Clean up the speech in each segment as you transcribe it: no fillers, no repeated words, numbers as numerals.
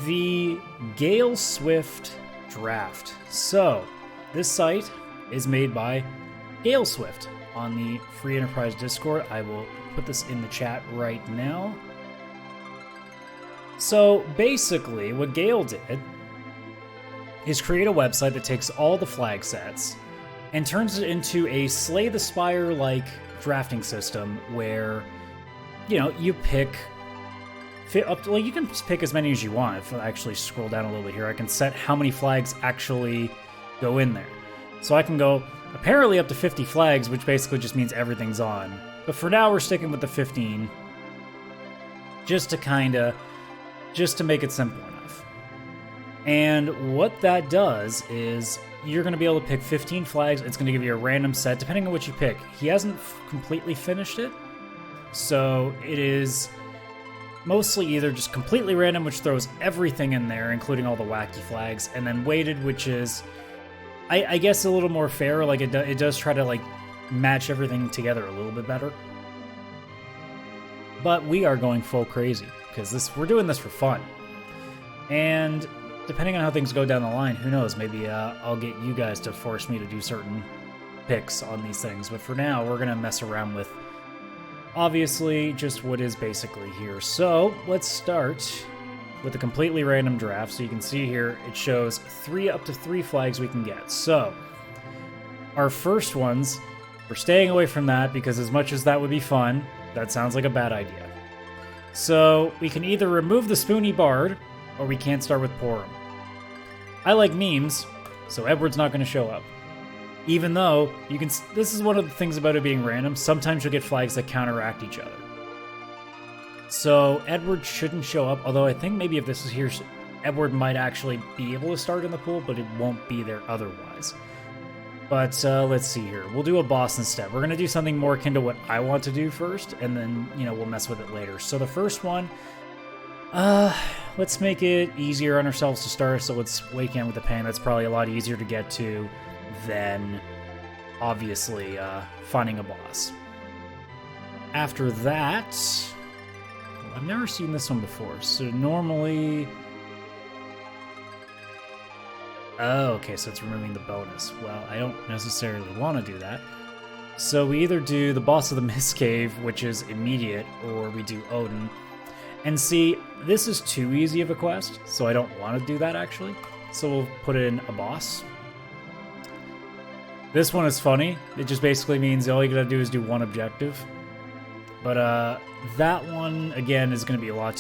the Gale Swift Draft. So, this site is made by Gale Swift on the Free Enterprise Discord. I will put this in the chat right now. So, basically, what Gale did is create a website that takes all the flag sets and turns it into a Slay the Spire-like drafting system where, you know, you pick up to, well, you can pick as many as you want. If I actually scroll down a little bit here, I can set how many flags actually go in there. So I can go apparently up to 50 flags, which basically just means everything's on. But for now, we're sticking with the 15, just to make it simple enough. And what that does is you're going to be able to pick 15 flags. It's going to give you a random set, depending on what you pick. He hasn't completely finished it, so it is mostly either just completely random, which throws everything in there, including all the wacky flags, and then weighted, which is, I guess, a little more fair. Like, it does try to, like, match everything together a little bit better. But we are going full crazy, because we're doing this for fun. And depending on how things go down the line, who knows, maybe I'll get you guys to force me to do certain picks on these things. But for now, we're going to mess around with, obviously, just what is basically here. So let's start with a completely random draft. So you can see here, it shows up to three flags we can get. So our first ones, we're staying away from that because as much as that would be fun, that sounds like a bad idea. So we can either remove the Spoony Bard, or we can't start with Porum. I like memes, so Edward's not going to show up. Even though, this is one of the things about it being random, sometimes you'll get flags that counteract each other. So Edward shouldn't show up, although I think maybe if this is here, Edward might actually be able to start in the pool, but it won't be there otherwise. But let's see here. We'll do a boss instead. We're going to do something more akin to what I want to do first, and then, you know, we'll mess with it later. So the first one, let's make it easier on ourselves to start. So let's Webcam with the Pain. That's probably a lot easier to get to than, obviously, finding a boss. After that, I've never seen this one before. So normally, oh, okay, so it's removing the bonus. Well, I don't necessarily want to do that. So we either do the Boss of the Mist Cave, which is immediate, or we do Odin. And see, this is too easy of a quest, so I don't want to do that, actually. So we'll put in a boss. This one is funny. It just basically means all you gotta do is do one objective. But that one, again, is going to be a lot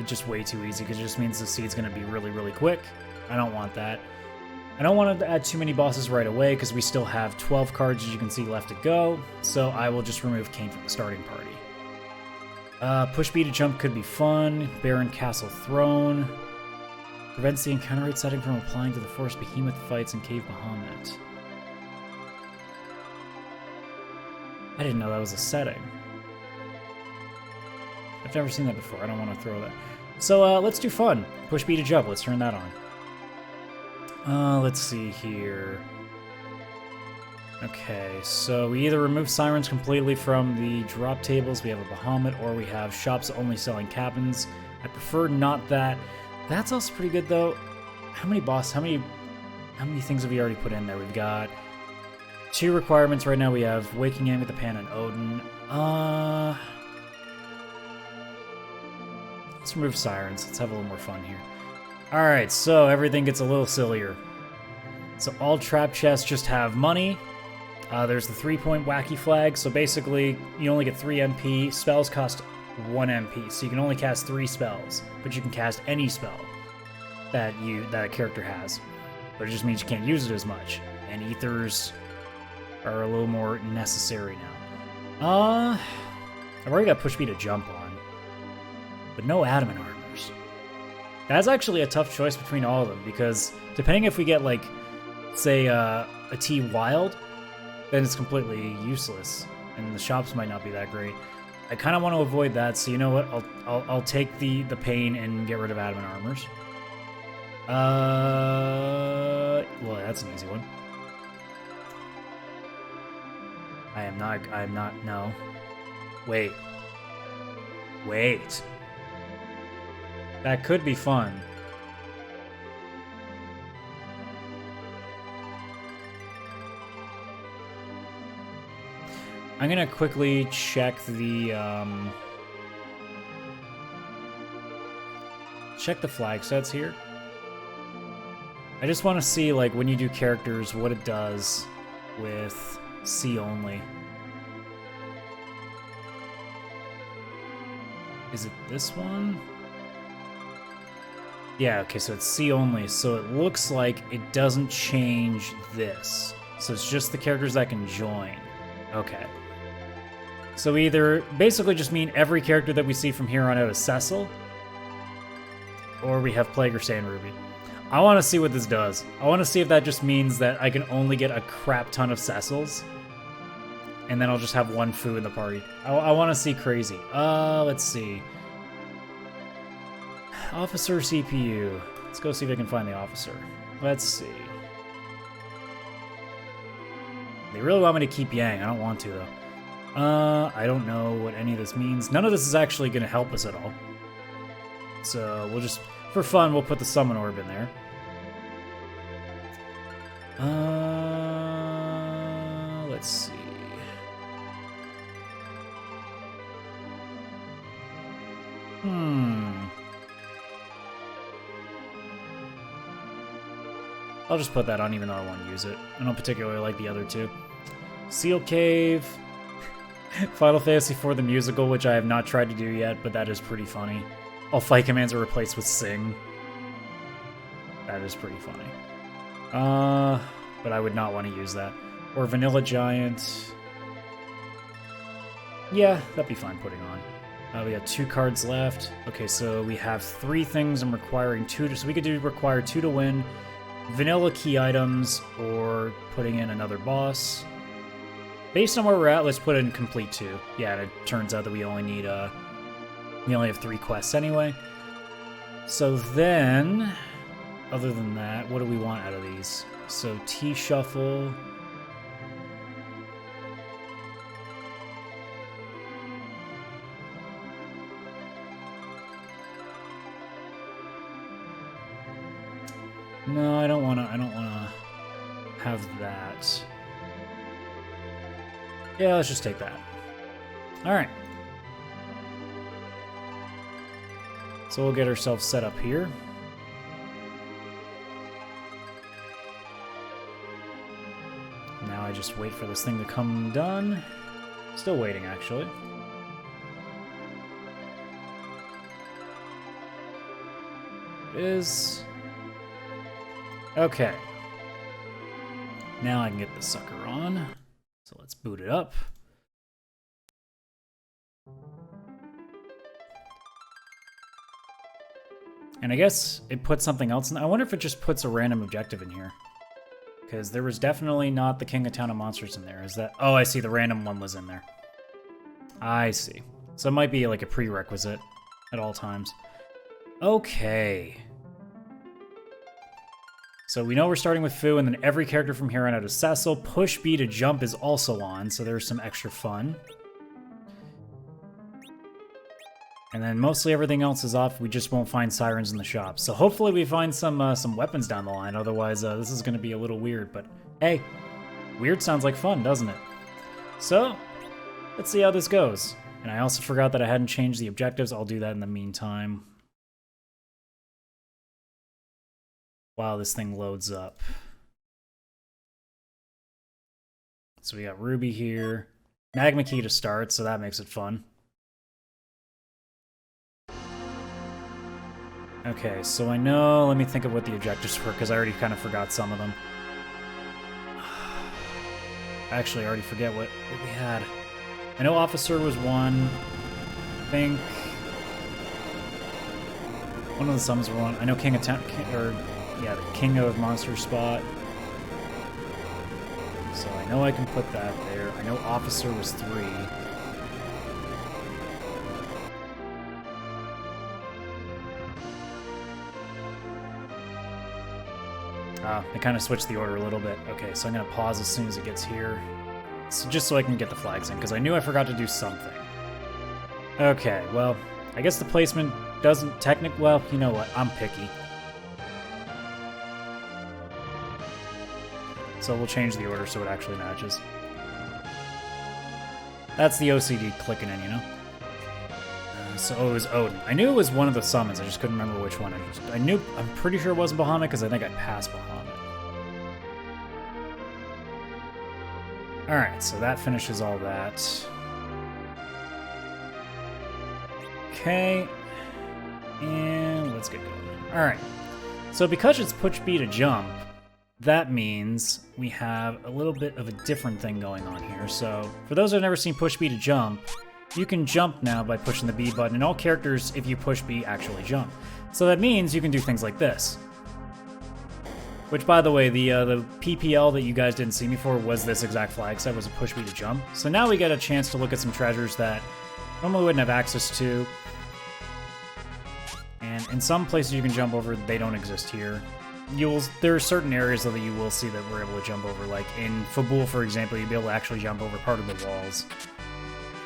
just way too easy, because it just means the seed's going to be really, really quick. I don't want that. I don't want to add too many bosses right away, because we still have 12 cards, as you can see, left to go. So I will just remove Kane from the starting party. Push B to jump could be fun. Baron Castle Throne. Prevents the encounter rate setting from applying to the Force Behemoth fights in Cave Bahamut. I didn't know that was a setting. I've never seen that before. I don't want to throw that. So let's do fun. Push B to jump. Let's turn that on. Let's see here. Okay, so we either remove sirens completely from the drop tables, we have a Bahamut, or we have shops only selling cabins. I prefer not that. That's also pretty good though. How many things have we already put in there? We've got 2 requirements right now. We have Waking In with the Pan and Odin. Let's remove sirens. Let's have a little more fun here. Alright, so everything gets a little sillier. So all trap chests just have money. There's the 3-point wacky flag. So basically, you only get 3 MP. Spells cost 1 MP. So you can only cast 3 spells. But you can cast any spell that a character has. But it just means you can't use it as much. And ethers are a little more necessary now. I've already got push B to jump on. But no adamant armors. That's actually a tough choice between all of them, because depending if we get, like, say, a T wild, then it's completely useless, and the shops might not be that great. I kind of want to avoid that, so you know what? I'll take the pain and get rid of adamant armors. Well, that's an easy one. I'm not, no. Wait. That could be fun. I'm gonna quickly check the flag sets here. I just want to see, like, when you do characters, what it does with C only. Is it this one? Yeah, okay, so it's C only, so it looks like it doesn't change this. So it's just the characters that can join. Okay. So we either basically just mean every character that we see from here on out is Cecil, or we have Plague or Sand Ruby. I want to see what this does. I want to see if that just means that I can only get a crap ton of Cecils, and then I'll just have one Foo in the party. I want to see crazy. Let's see. Officer CPU. Let's go see if I can find the officer. Let's see. They really want me to keep Yang. I don't want to, though. I don't know what any of this means. None of this is actually going to help us at all. So we'll just, for fun, we'll put the summon orb in there. Let's see. I'll just put that on even though I want to use it. I don't particularly like the other two. Seal Cave. Final Fantasy IV the musical, which I have not tried to do yet, but that is pretty funny. All fight commands are replaced with sing. That is pretty funny. But I would not want to use that. Or Vanilla Giant. Yeah, that'd be fine putting on. We got 2 cards left. Okay, so we have 3 things I'm requiring 2 to, so we could require 2 to win. Vanilla key items, or putting in another boss. Based on where we're at, let's put in complete 2. Yeah, and it turns out that we only need, we only have 3 quests anyway. So then, other than that, what do we want out of these? So T-Shuffle. No, I don't wanna have that. Yeah, let's just take that. Alright. So we'll get ourselves set up here. Now I just wait for this thing to come done. Still waiting, actually. It is. Okay. Now I can get the sucker on. So let's boot it up. And I guess it puts something else in. I wonder if it just puts a random objective in here. Because there was definitely not the King of Town of Monsters in there. Is that? Oh, I see. The random one was in there. I see. So it might be like a prerequisite at all times. Okay. So we know we're starting with Foo, and then every character from here on out is Cecil. Push B to jump is also on, so there's some extra fun. And then mostly everything else is off. We just won't find sirens in the shop. So hopefully we find some weapons down the line. Otherwise, this is going to be a little weird. But hey, weird sounds like fun, doesn't it? So let's see how this goes. And I also forgot that I hadn't changed the objectives. I'll do that in the meantime, while this thing loads up. So we got Ruby here. Magma Key to start, so that makes it fun. Okay, so I know, let me think of what the objectives were, because I already kind of forgot some of them. Actually, I already forget what we had. I know Officer was one. I think one of the summons were one. I know King of Town, yeah, the King of Monster spot. So I know I can put that there. I know Officer was 3. I kind of switched the order a little bit. Okay, so I'm going to pause as soon as it gets here. So just so I can get the flags in, because I knew I forgot to do something. Okay, well, I guess the placement doesn't well, you know what, I'm picky. So we'll change the order so it actually matches. That's the OCD clicking in, you know? So it was Odin. I knew it was one of the summons, I just couldn't remember which one. I'm pretty sure it wasn't Bahamut because I think I passed Bahamut. Alright, so that finishes all that. Okay. And let's get going. Alright. So because it's push B to jump, that means we have a little bit of a different thing going on here. So for those who have never seen push B to jump, you can jump now by pushing the B button, and all characters, if you push B, actually jump. So that means you can do things like this. Which, by the way, the PPL that you guys didn't see me for was this exact flag set, was a push B to jump. So now we get a chance to look at some treasures that normally wouldn't have access to. And in some places you can jump over, they don't exist here. There are certain areas that you will see that we're able to jump over, like in Fabul, for example, you'll be able to actually jump over part of the walls.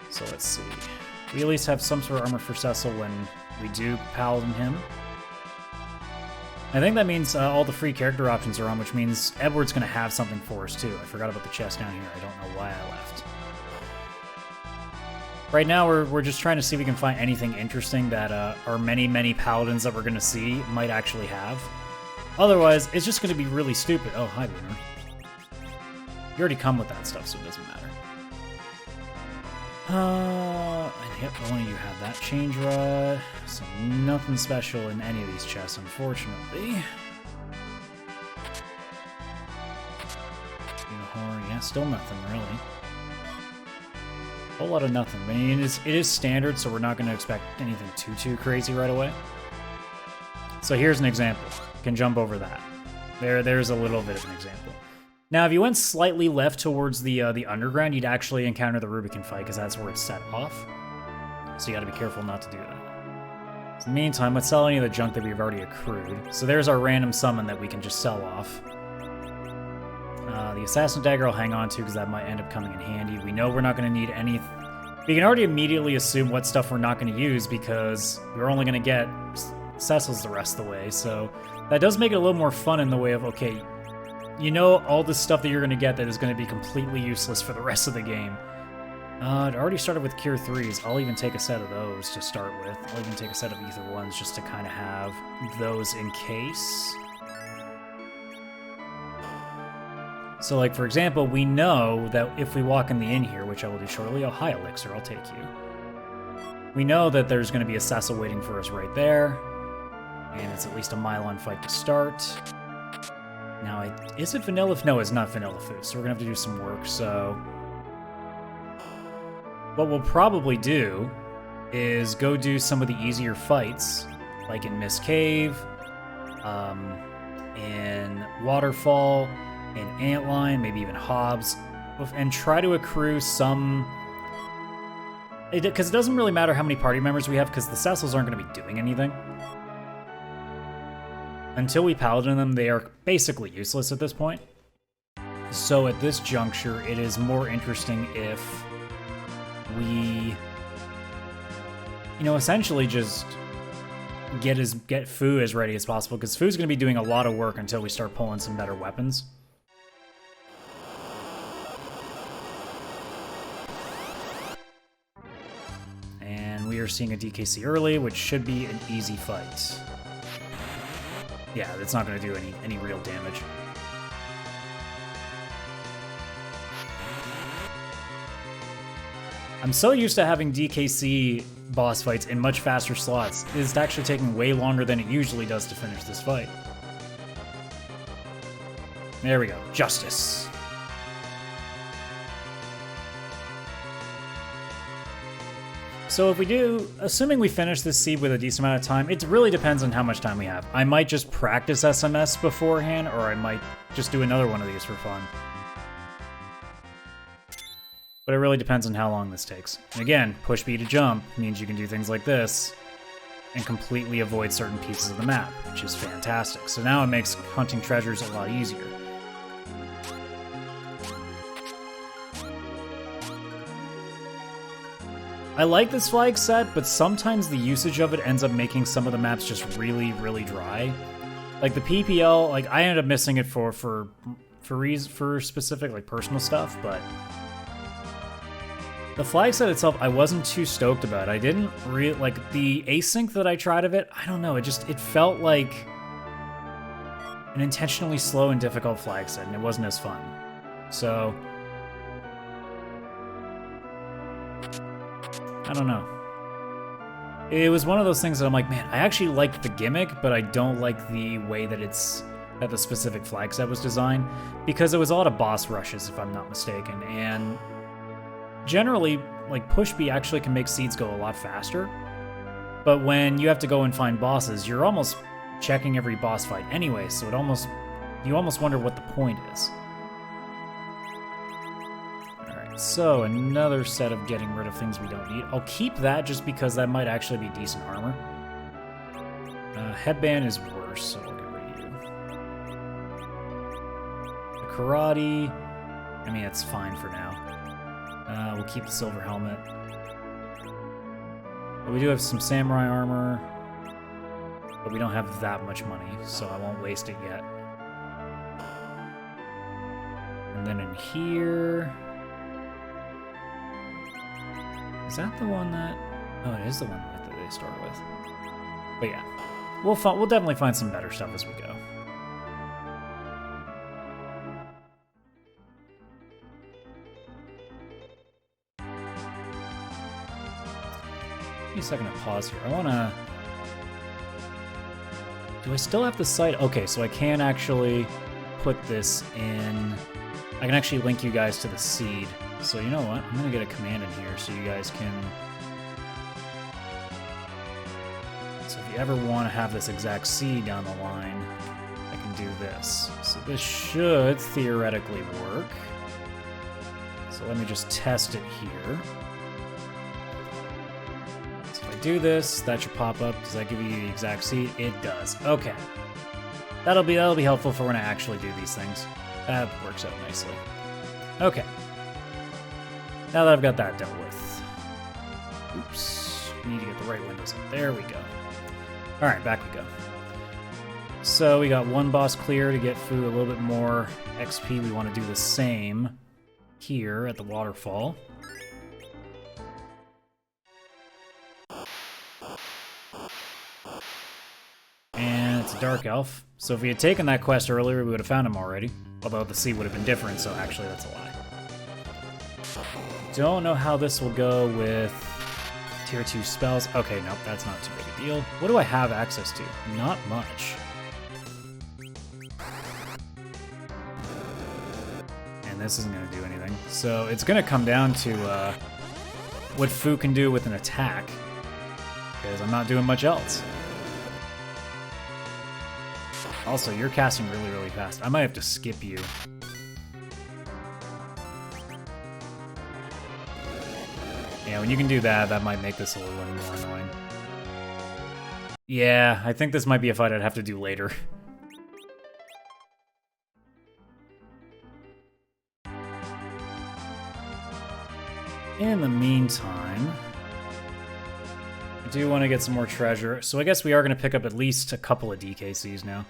So let's see. We at least have some sort of armor for Cecil when we do Paladin him. I think that means all the free character options are on, which means Edward's going to have something for us too. I forgot about the chest down here. I don't know why I left. Right now, we're just trying to see if we can find anything interesting that our many Paladins that we're going to see might actually have. Otherwise, it's just going to be really stupid. Oh, hi, Boomer. You already come with that stuff, so it doesn't matter. Yep, one of you have that change rod. So nothing special in any of these chests, unfortunately. Horror, yeah, still nothing, really. A whole lot of nothing. I mean, it is standard, so we're not going to expect anything too crazy right away. So here's an example. Can jump over that. There's a little bit of an example. Now, if you went slightly left towards the underground, you'd actually encounter the Rubicon fight, because that's where it's set off. So you gotta be careful not to do that. So in the meantime, let's sell any of the junk that we've already accrued. So there's our random summon that we can just sell off. The Assassin Dagger I'll hang on to, because that might end up coming in handy. We know we're not going to need any... We can already immediately assume what stuff we're not going to use, because we're only going to get Cecil's the rest of the way. So that does make it a little more fun in the way of, okay, you know all this stuff that you're going to get that is going to be completely useless for the rest of the game. It already started with Cure 3s. I'll even take a set of those to start with. I'll even take a set of Ether 1s just to kind of have those in case. So, like, for example, we know that if we walk in the inn here, which I will do shortly, oh, hi, Elixir, I'll take you. We know that there's going to be a Cecil waiting for us right there, and it's at least a Mylon fight to start. Now, is it vanilla? No, it's not vanilla food, so we're going to have to do some work, so... What we'll probably do is go do some of the easier fights, like in Mist Cave, in Waterfall, in Antline, maybe even Hobbs, and try to accrue some... Because it doesn't really matter how many party members we have, because the Cecils aren't going to be doing anything. Until we Paladin them, they are basically useless at this point. So at this juncture, it is more interesting if we, essentially just get Fu as ready as possible, because Fu's going to be doing a lot of work until we start pulling some better weapons. And we are seeing a DKC early, which should be an easy fight. Yeah, it's not going to do any real damage. I'm so used to having DKC boss fights in much faster slots. It's actually taking way longer than it usually does to finish this fight. There we go. Justice. So if we do, assuming we finish this seed with a decent amount of time, it really depends on how much time we have. I might just practice SMS beforehand, or I might just do another one of these for fun. But it really depends on how long this takes. And again, push B to jump means you can do things like this and completely avoid certain pieces of the map, which is fantastic. So now it makes hunting treasures a lot easier. I like this flag set, but sometimes the usage of it ends up making some of the maps just really dry. Like the PPL, like I ended up missing it for specific like personal stuff, but The flag set itself, I wasn't too stoked about. I didn't really like the async that I tried of it. I don't know. It felt like an intentionally slow and difficult flag set, and it wasn't as fun. So I don't know. It was one of those things that I'm like, man, I actually liked the gimmick, but I don't like the way that that the specific flag set was designed, because it was a lot of boss rushes, if I'm not mistaken, and generally, like, push B actually can make seeds go a lot faster, but when you have to go and find bosses, you're almost checking every boss fight anyway, so you almost wonder what the point is. Alright, so another set of getting rid of things we don't need. I'll keep that just because that might actually be decent armor. Headband is worse, so we'll get rid of you. The karate, I mean, it's fine for now. We'll keep the silver helmet. But we do have some samurai armor, but we don't have that much money, so I won't waste it yet. And then in here... Is that the one that... Oh, it is the one that they start with. But yeah, we'll definitely find some better stuff as we go. Give me a second to pause here. I wanna... Do I still have the site? Okay, so I can actually put this in... I can actually link you guys to the seed. So you know what? I'm gonna get a command in here so you guys can... So if you ever want to have this exact seed down the line, I can do this. So this should theoretically work. So let me just test it here. So if I do this, that should pop up. Does that give you the exact seed? It does. Okay. That'll be helpful for when I actually do these things. That works out nicely. Okay. Now that I've got that dealt with. Oops. We need to get the right windows up. There we go. Alright, back we go. So we got one boss clear to get food, a little bit more XP. We want to do the same here at the waterfall. And it's a dark elf. So if we had taken that quest earlier, we would have found him already. Although the sea would have been different, so actually that's a lie. Don't know how this will go with tier 2 spells. Okay, nope, that's not too big a deal. What do I have access to? Not much. And this isn't going to do anything. So it's going to come down to what Fu can do with an attack, because I'm not doing much else. Also, you're casting really, really fast. I might have to skip you. Yeah, when you can do that, that might make this a little more annoying. Yeah, I think this might be a fight I'd have to do later. In the meantime, I do want to get some more treasure, so I guess we are going to pick up at least a couple of DKCs now.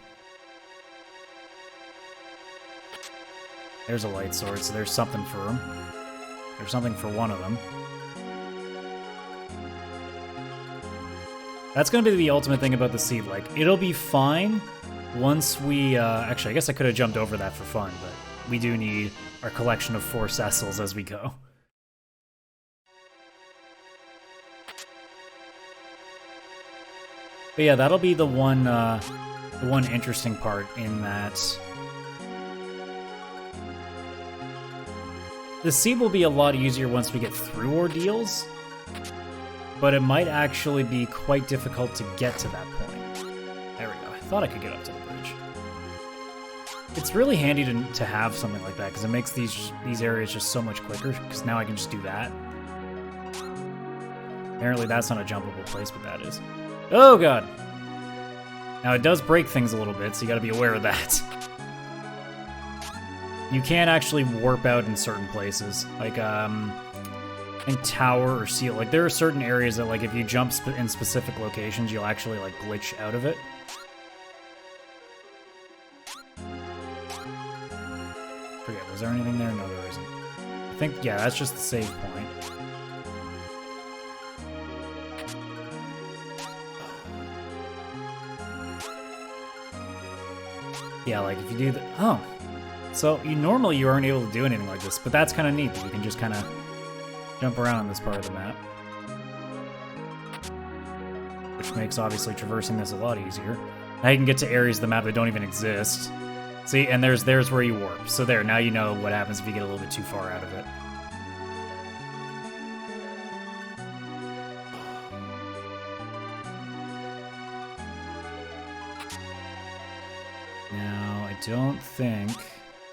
There's a light sword, so there's something for them. There's something for one of them. That's going to be the ultimate thing about the seed. Like, it'll be fine once we... actually, I guess I could have jumped over that for fun, but we do need our collection of 4 Cecils as we go. But yeah, that'll be the one interesting part in that... The seed will be a lot easier once we get through ordeals, but it might actually be quite difficult to get to that point. There we go. I thought I could get up to the bridge. It's really handy to have something like that, because it makes these areas just so much quicker, because now I can just do that. Apparently that's not a jumpable place, but that is. Oh god! Now it does break things a little bit, so you gotta be aware of that. You can actually warp out in certain places, like in tower or seal. Like there are certain areas that, like, if you jump in specific locations, you'll actually like glitch out of it. Forget, was there anything there? No, there isn't. I think, yeah, that's just the save point. Yeah, like if you do the... Oh. So normally you aren't able to do anything like this, but that's kind of neat that you can just kind of jump around on this part of the map. Which makes, obviously, traversing this a lot easier. Now you can get to areas of the map that don't even exist. See, and there's where you warp. So there, now you know what happens if you get a little bit too far out of it. Now, I don't think...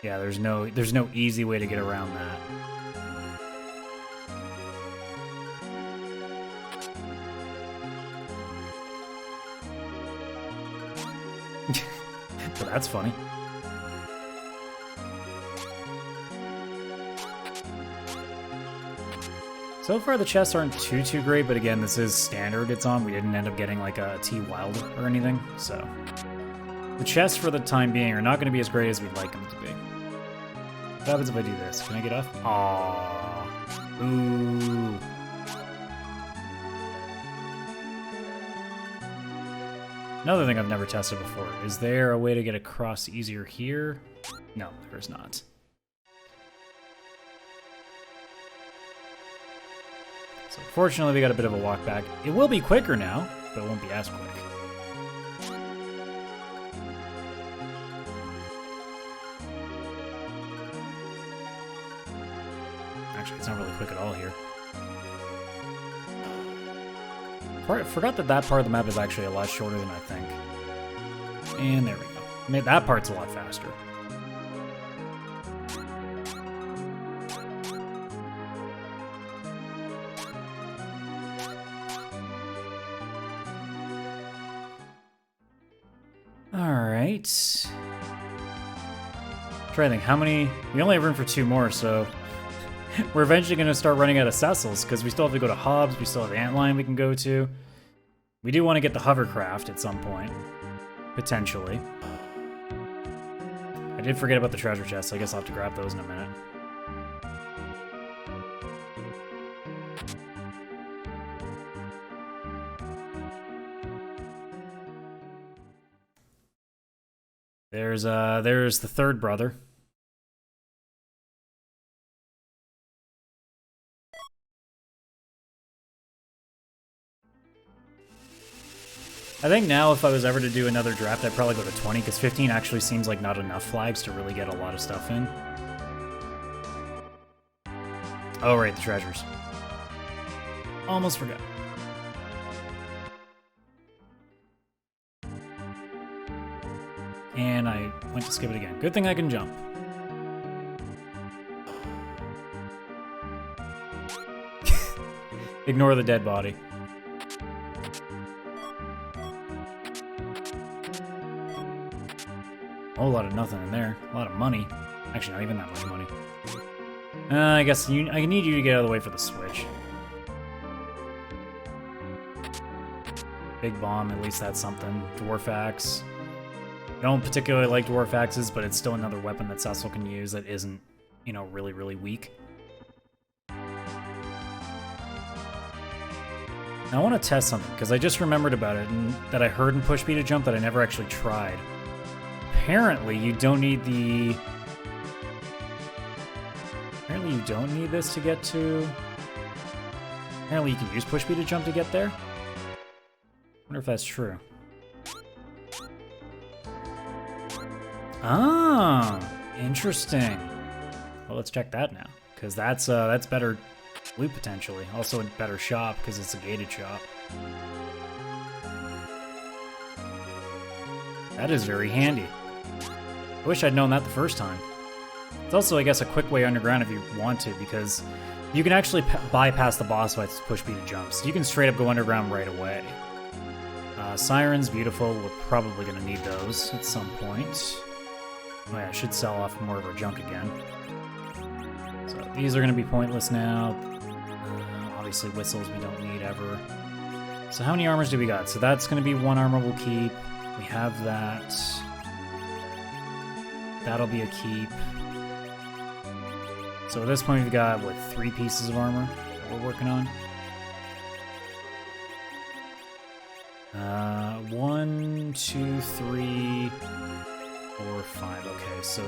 Yeah, there's no easy way to get around that. But that's funny. So far the chests aren't too great, but again, this is standard it's on. We didn't end up getting like a T Wild or anything, so... The chests for the time being are not going to be as great as we'd like them to be. What happens if I do this? Can I get off? Aww. Ooh. Another thing I've never tested before. Is there a way to get across easier here? No, there is not. So fortunately, we got a bit of a walk back. It will be quicker now, but it won't be as quick. Actually, it's not really quick at all here. I forgot that that part of the map is actually a lot shorter than I think. And there we go. I mean, that part's a lot faster. Alright. Try to think, how many... We only have room for 2 more, so... We're eventually going to start running out of Cecils, because we still have to go to Hobbs, we still have the Antlion we can go to. We do want to get the hovercraft at some point. Potentially. I did forget about the treasure chest, so I guess I'll have to grab those in a minute. There's the third brother. I think now if I was ever to do another draft, I'd probably go to 20, because 15 actually seems like not enough flags to really get a lot of stuff in. Oh, right, the treasures. Almost forgot. And I went to skip it again. Good thing I can jump. Ignore the dead body. A whole lot of nothing in there. A lot of money. Actually, not even that much money. I guess I need you to get out of the way for the switch. Big bomb, at least that's something. Dwarf axe. I don't particularly like dwarf axes, but it's still another weapon that Cecil can use that isn't, you know, really, really weak. Now I want to test something, because I just remembered about it, and that I heard in Push B to Jump that I never actually tried. Apparently, you don't need the... Apparently, you don't need this to get to... Apparently, you can use Push B to Jump to get there? I wonder if that's true. Ah, interesting. Well, let's check that now, because that's better loot potentially. Also a better shop, because it's a gated shop. That is very handy. I wish I'd known that the first time. It's also, I guess, a quick way underground if you want to, because you can actually bypass the boss fights with Push B to Jump, so you can straight up go underground right away. Sirens, beautiful. We're probably going to need those at some point. Oh yeah, I should sell off more of our junk again. So these are going to be pointless now. Obviously whistles we don't need ever. So how many armors do we got? So that's going to be 1 armor we'll keep. We have that. That'll be a keep. So at this point we've got, what, 3 pieces of armor that we're working on? 1, 2, 3... 4, 5. Okay, so...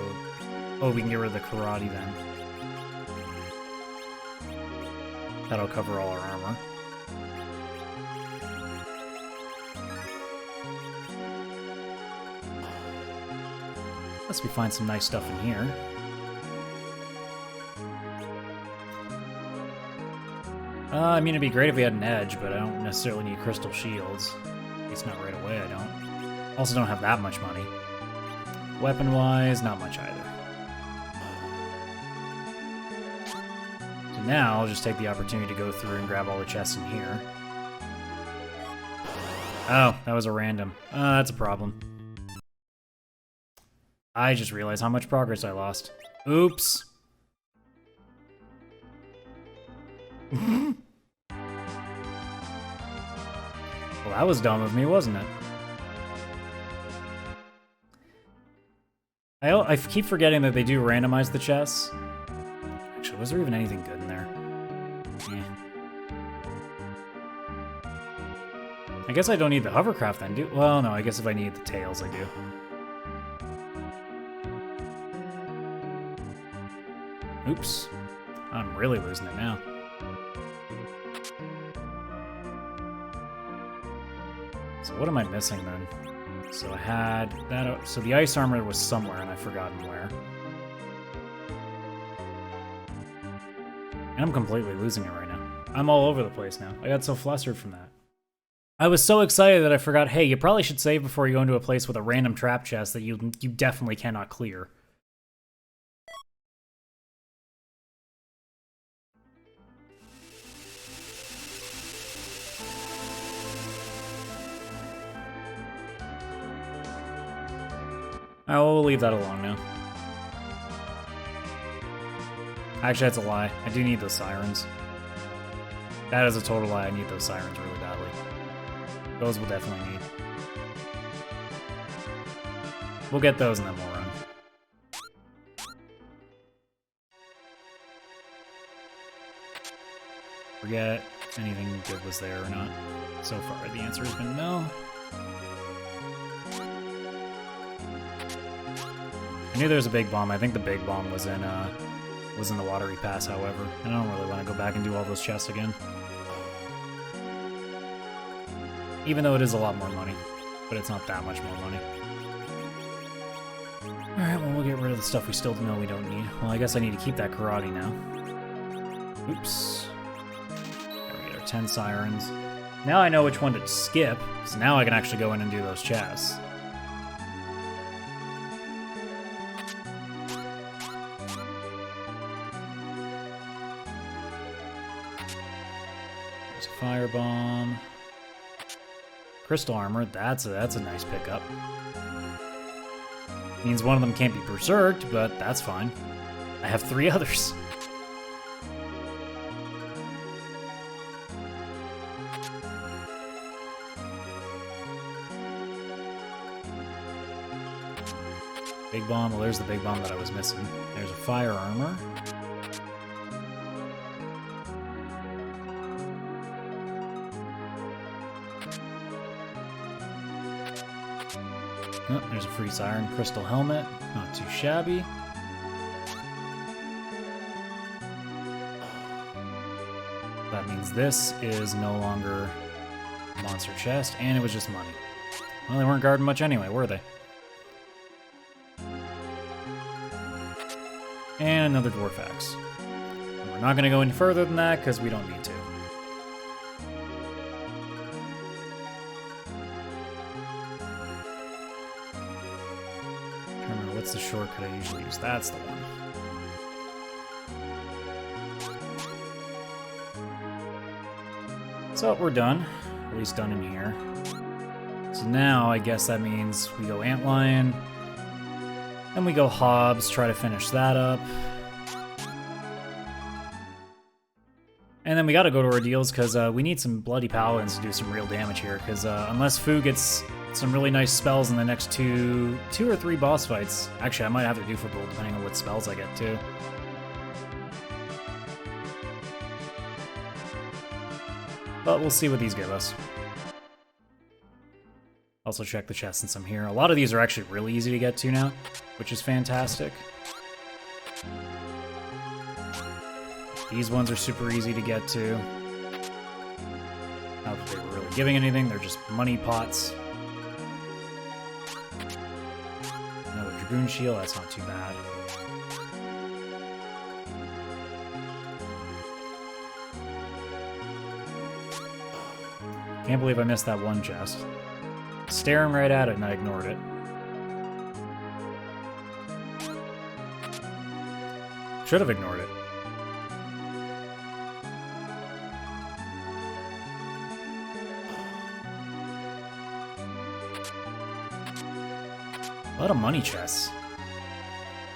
Oh, we can get rid of the karate then. That'll cover all our armor. Unless we find some nice stuff in here. I mean, it'd be great if we had an edge, but I don't necessarily need crystal shields. At least not right away, I don't. Also don't have that much money. Weapon-wise, not much either. So now, I'll just take the opportunity to go through and grab all the chests in here. Oh, that was a random. That's a problem. I just realized how much progress I lost. Oops. Well, that was dumb of me, wasn't it? I keep forgetting that they do randomize the chests. Actually, was there even anything good in there? Yeah. I guess I don't need the hovercraft then, do? Well, no, I guess if I need the tails, I do. Oops. I'm really losing it now. So what am I missing then? So I had that. So the ice armor was somewhere, and I've forgotten where. And I'm completely losing it right now. I'm all over the place now. I got so flustered from that. I was so excited that I forgot, hey, you probably should save before you go into a place with a random trap chest that you definitely cannot clear. I will leave that alone now. Actually, that's a lie. I do need those sirens. That is a total lie. I need those sirens really badly. Those we'll definitely need. We'll get those and then we'll run. Forget anything good was there or not. So far, the answer has been no. I knew there was a big bomb. I think the big bomb was in the watery pass, however. And I don't really want to go back and do all those chests again. Even though it is a lot more money. But it's not that much more money. Alright, well, we'll get rid of the stuff we still know we don't need. Well, I guess I need to keep that karate now. Oops. There we get our 10 sirens. Now I know which one to skip, so now I can actually go in and do those chests. Firebomb. Crystal armor, that's a nice pickup. Means one of them can't be berserked, but that's fine. I have 3 others. Big bomb, well there's the big bomb that I was missing. There's a fire armor. Oh, there's a free siren crystal helmet. Not too shabby. That means this is no longer a monster chest, and it was just money. Well, they weren't guarding much anyway, were they? And another dwarf axe. And we're not going to go any further than that because we don't need to. What's the shortcut I usually use? That's the one. So we're done. At least done in here. So now I guess that means we go Antlion. Then we go Hobbs, try to finish that up. And then we gotta go to Ordeals because we need some bloody paladins to do some real damage here. Because unless Fu gets some really nice spells in the next two or 3 boss fights. Actually, I might have to do for both, depending on what spells I get, too. But we'll see what these give us. Also check the chest since I'm here. A lot of these are actually really easy to get to now, which is fantastic. These ones are super easy to get to. Not that they were really giving anything, they're just money pots. Another Dragoon Shield, that's not too bad. Can't believe I missed that one chest. Staring right at it and I ignored it. Should have ignored it. A lot of money chests.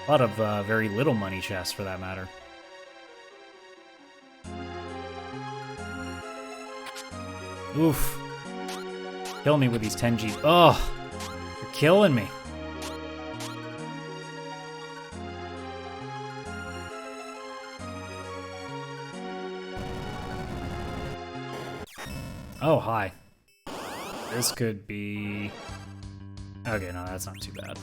A lot of very little money chests, for that matter. Oof. Kill me with these 10G. Oh, you're killing me. Oh, hi. This could be... Okay, no, that's not too bad.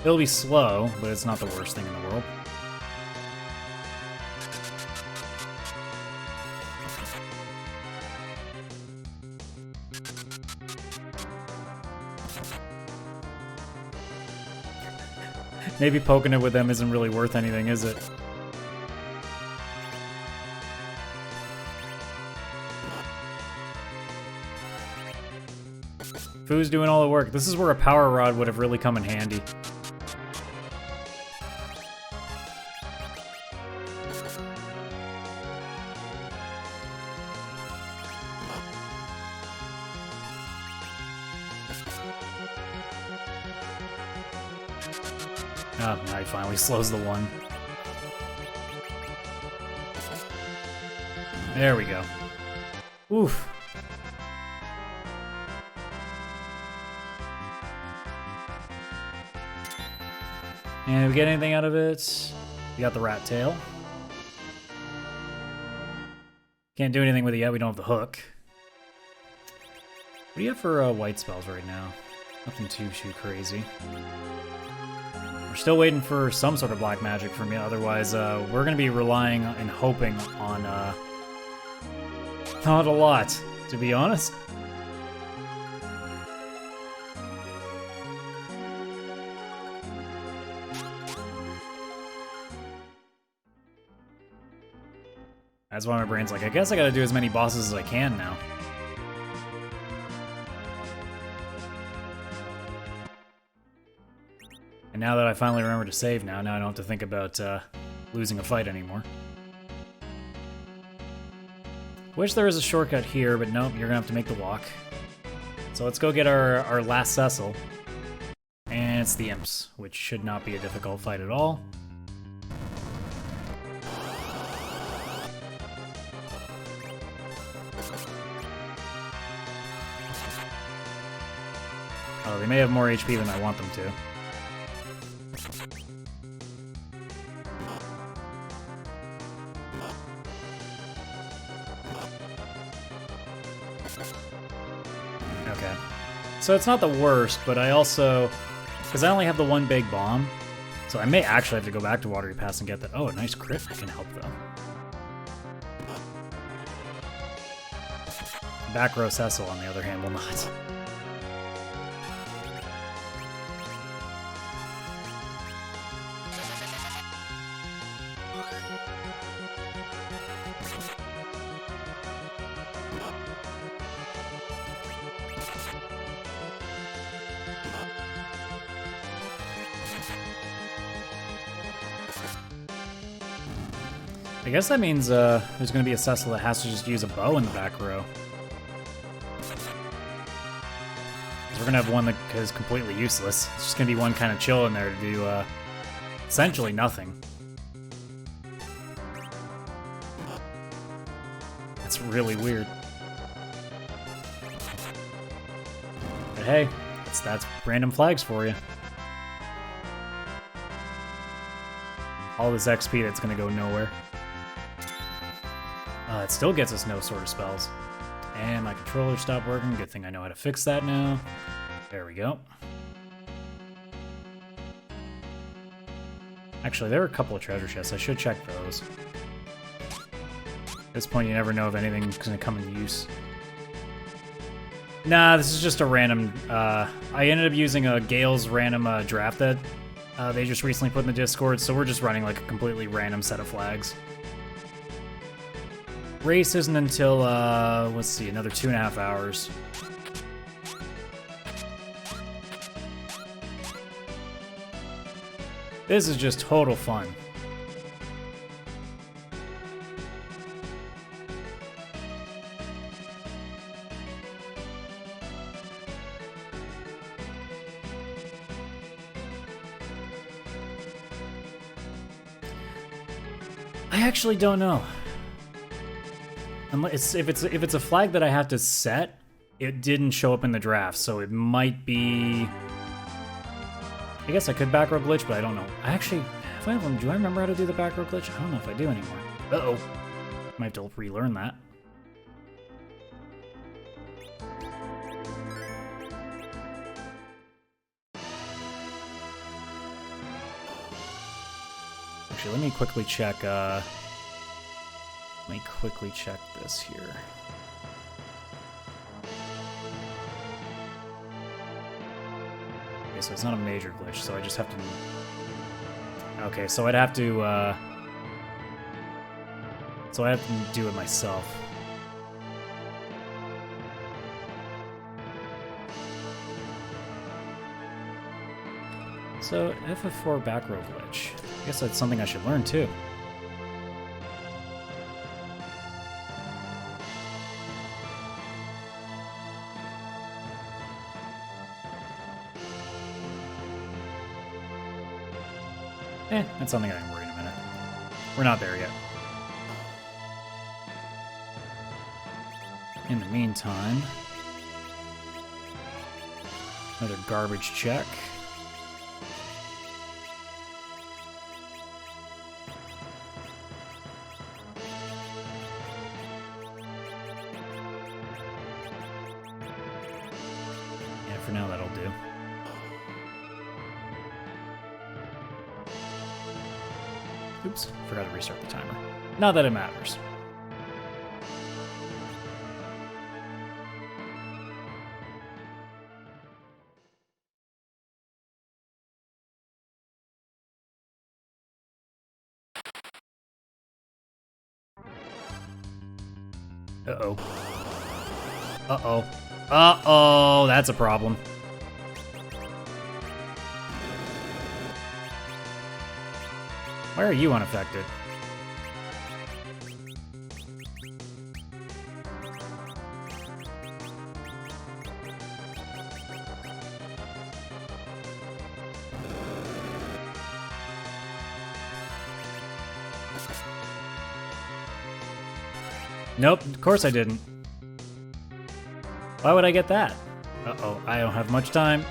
It'll be slow, but it's not the worst thing in the world. Maybe poking it with them isn't really worth anything, is it? Foo's doing all the work. This is where a power rod would have really come in handy. Oh, now he finally slows the one. There we go. Oof. And we get anything out of it? We got the rat tail. Can't do anything with it yet, we don't have the hook. What do you have for white spells right now? Nothing too crazy. We're still waiting for some sort of black magic from you, otherwise we're going to be relying and hoping on not a lot, to be honest. That's why my brain's like, I guess I gotta do as many bosses as I can now. And now that I finally remember to save now I don't have to think about losing a fight anymore. Wish there was a shortcut here, but nope, you're gonna have to make the walk. So let's go get our last Cecil. And it's the Imps, which should not be a difficult fight at all. Oh, they may have more HP than I want them to. Okay. So it's not the worst, but I also... Because I only have the one big bomb, so I may actually have to go back to Watery Pass and get that. Oh, a nice crit can help, though. Back row Cecil, on the other hand, will not. I guess that means there's going to be a Cecil that has to just use a bow in the back row. We're going to have one that is completely useless. It's just going to be one kind of chill in there to do essentially nothing. That's really weird. But hey, that's random flags for you. All this XP that's going to go nowhere. It still gets us no sort of spells. And my controller stopped working. Good thing I know how to fix that now. There we go. Actually, there are a couple of treasure chests. I should check those. At this point, you never know if anything's going to come in use. Nah, this is just a random... I ended up using a Gale's random draft that they just recently put in the Discord, so we're just running like a completely random set of flags. Race isn't until, let's see, another 2.5 hours. This is just total fun. I actually don't know. Unless if it's a flag that I have to set, it didn't show up in the draft, so it might be. I guess I could back row glitch, but I don't know. I actually, do I remember how to do the back row glitch? I don't know if I do anymore. Uh-oh. Might have to relearn that. Actually, let me quickly check, this here. Okay, so it's not a major glitch, so I just have to... Okay, so I'd have to, so I have to do it myself. So, FF4 back row glitch. I guess that's something I should learn, too. That's something I can worry in a minute. We're not there yet. In the meantime, another garbage check. Yeah, for now that'll do. Oops, forgot to restart the timer. Not that it matters. Uh-oh. Uh-oh. Uh-oh, that's a problem. Why are you unaffected? Nope, of course I didn't. Why would I get that? Uh-oh, I don't have much time.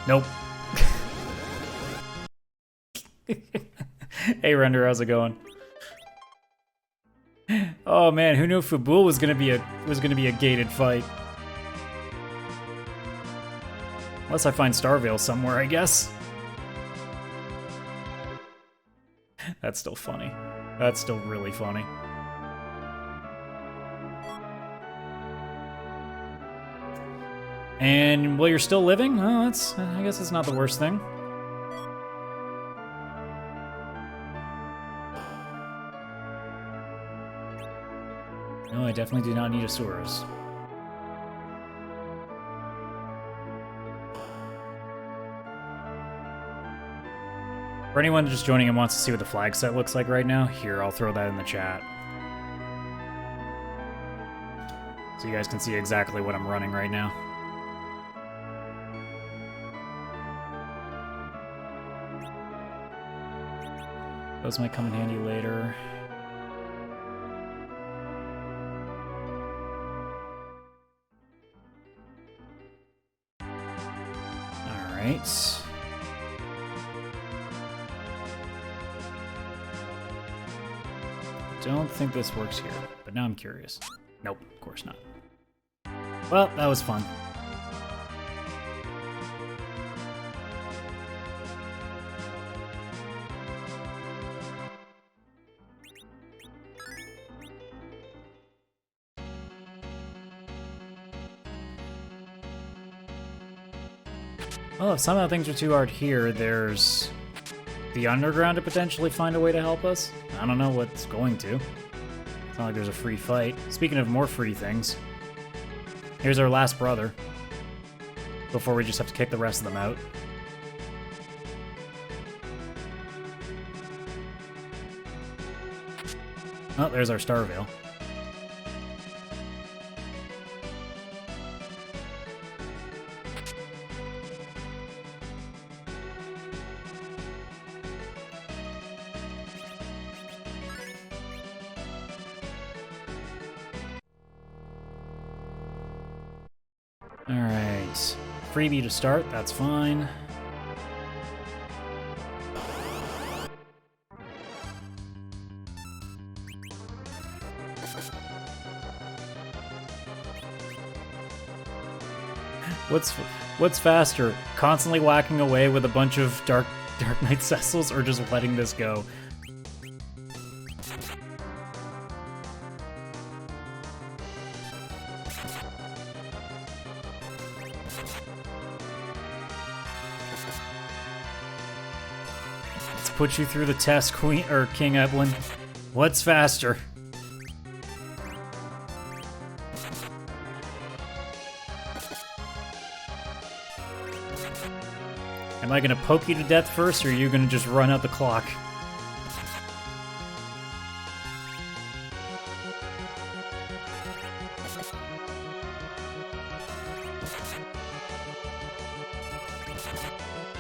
Nope. Hey Render, how's it going? Oh man, who knew Fabul was gonna be a gated fight? Unless I find Starvale somewhere, I guess. That's still funny. That's still really funny. And while you're still living, well, I guess it's not the worst thing. No, I definitely do not need a Saurus. For anyone just joining and wants to see what the flag set looks like right now, here, I'll throw that in the chat. So you guys can see exactly what I'm running right now. Those might come in handy later. All right. don't think this works here, but now I'm curious. Nope, of course not. Well, that was fun. Well, if somehow things are too hard here, there's the underground to potentially find a way to help us. I don't know what's going to. It's not like there's a free fight. Speaking of more free things, here's our last brother, before we just have to kick the rest of them out. Oh, there's our star veil. Alright, freebie to start, that's fine. What's faster, constantly whacking away with a bunch of Dark Knight Cecils, or just letting this go? Put you through the test, Queen or King Evelyn. What's faster? Am I gonna poke you to death first, or are you gonna just run out the clock?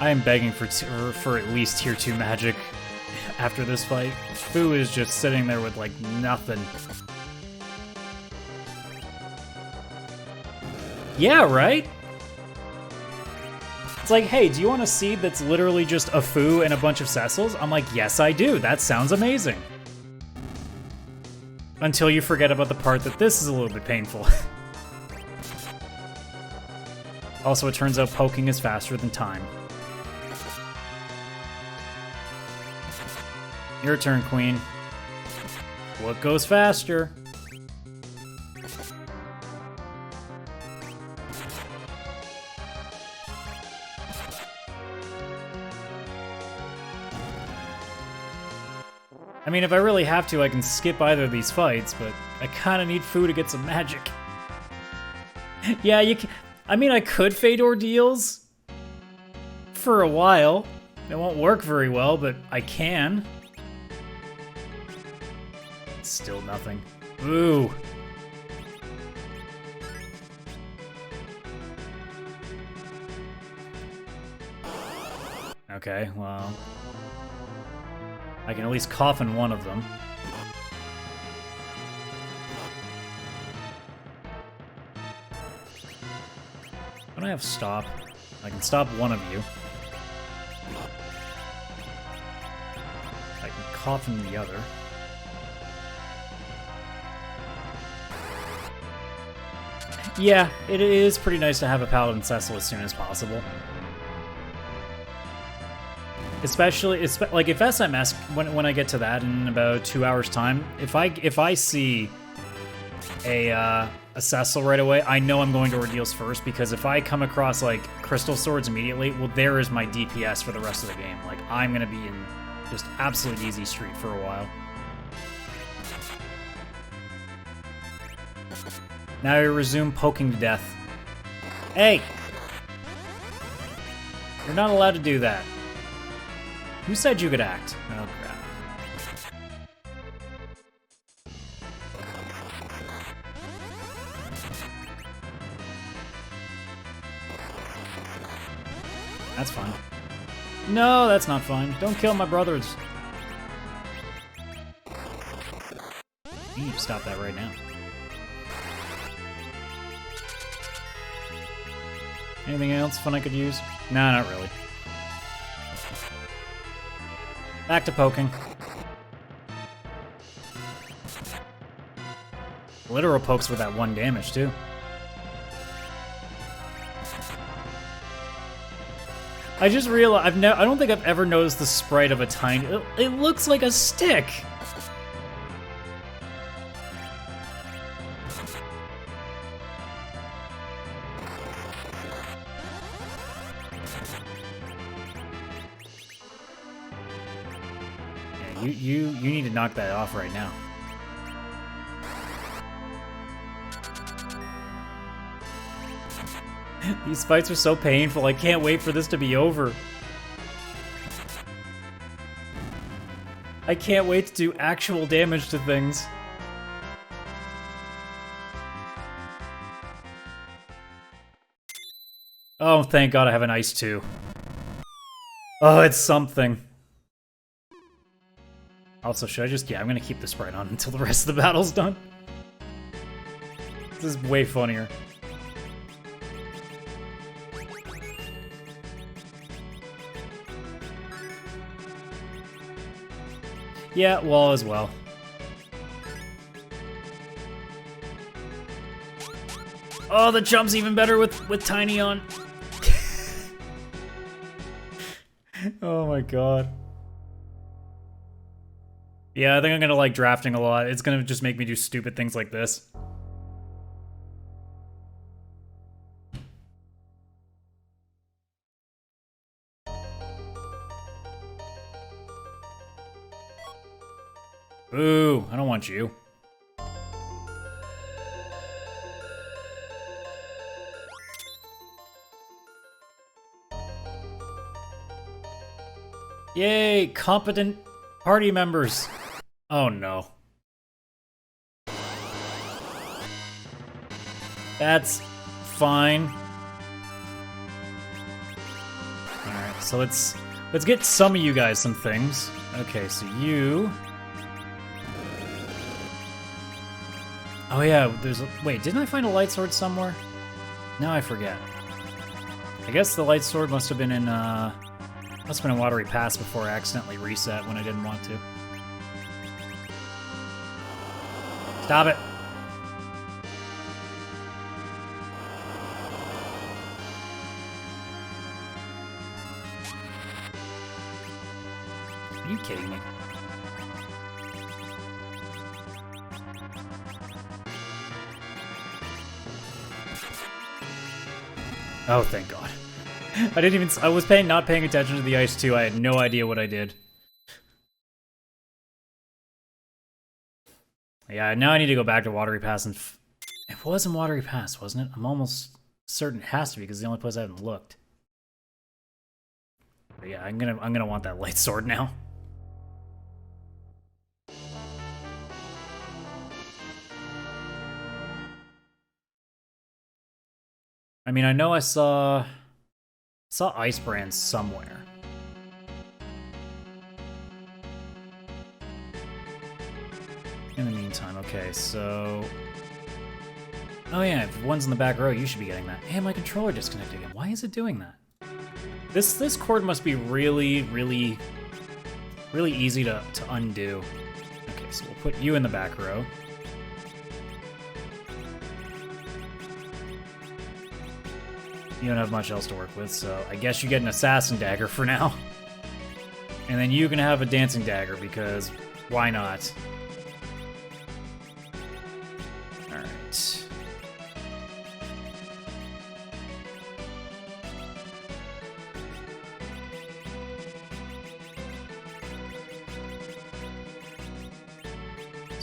I am begging for at least tier 2 magic after this fight. Fu is just sitting there with, like, nothing. Yeah, right? It's like, hey, do you want a seed that's literally just a Fu and a bunch of Cecils? I'm like, yes, I do. That sounds amazing. Until you forget about the part that this is a little bit painful. Also, it turns out poking is faster than time. Your turn, Queen. What goes faster? I mean, if I really have to, I can skip either of these fights, but I kind of need Fu to get some magic. Yeah, you can. I mean, I could fade ordeals for a while. It won't work very well, but I can. Still nothing. Ooh. Okay, well, I can at least coffin one of them. Don't I have stop? I can stop one of you. I can coffin the other. Yeah, it is pretty nice to have a Paladin Cecil as soon as possible. Especially, like if SMS, when I get to that in about 2 hours time, if I see a Cecil right away, I know I'm going to ordeals first, because if I come across like Crystal Swords immediately, well, there is my DPS for the rest of the game. Like, I'm gonna be in just absolute easy street for a while. Now you resume poking to death. Hey! You're not allowed to do that. Who said you could act? Oh, crap. That's fine. No, that's not fine. Don't kill my brothers. You need to stop that right now. Anything else fun I could use? Nah, not really. Back to poking. Literal pokes with that 1 damage, too. I just realized, I don't think I've ever noticed the sprite of a tiny... It looks like a stick! Yeah, you need to knock that off right now. These fights are so painful, I can't wait for this to be over. I can't wait to do actual damage to things. Oh, thank God I have an ice too. Oh, it's something. Also, should I just... Yeah, I'm gonna keep the sprite on until the rest of the battle's done. This is way funnier. Yeah, wall as well. Oh, the jump's even better with Tiny on. Oh my god. Yeah, I think I'm gonna like drafting a lot. It's gonna just make me do stupid things like this. Ooh, I don't want you. Yay, competent party members. Oh no. That's fine. Alright, so let's get some of you guys some things. Okay, so you... Oh yeah, there's a... Wait, didn't I find a light sword somewhere? Now I forget. I guess the light sword must have been in, must have been in Watery Pass before I accidentally reset when I didn't want to. Stop it! Are you kidding me? Oh, thank God. I didn't even... I was not paying attention to the ice, too. I had no idea what I did. Yeah, now I need to go back to Watery Pass and... It was in Watery Pass, wasn't it? I'm almost certain it has to be, because it's the only place I haven't looked. But yeah, I'm gonna want that light sword now. I mean, I know I saw Ice Brands somewhere. In the meantime, okay, so... Oh yeah, if one's in the back row, you should be getting that. Hey, my controller disconnected again. Why is it doing that? This cord must be really, really, really easy to undo. Okay, so we'll put you in the back row. You don't have much else to work with, so I guess you get an assassin dagger for now. And then you can have a dancing dagger, because why not? Alright. So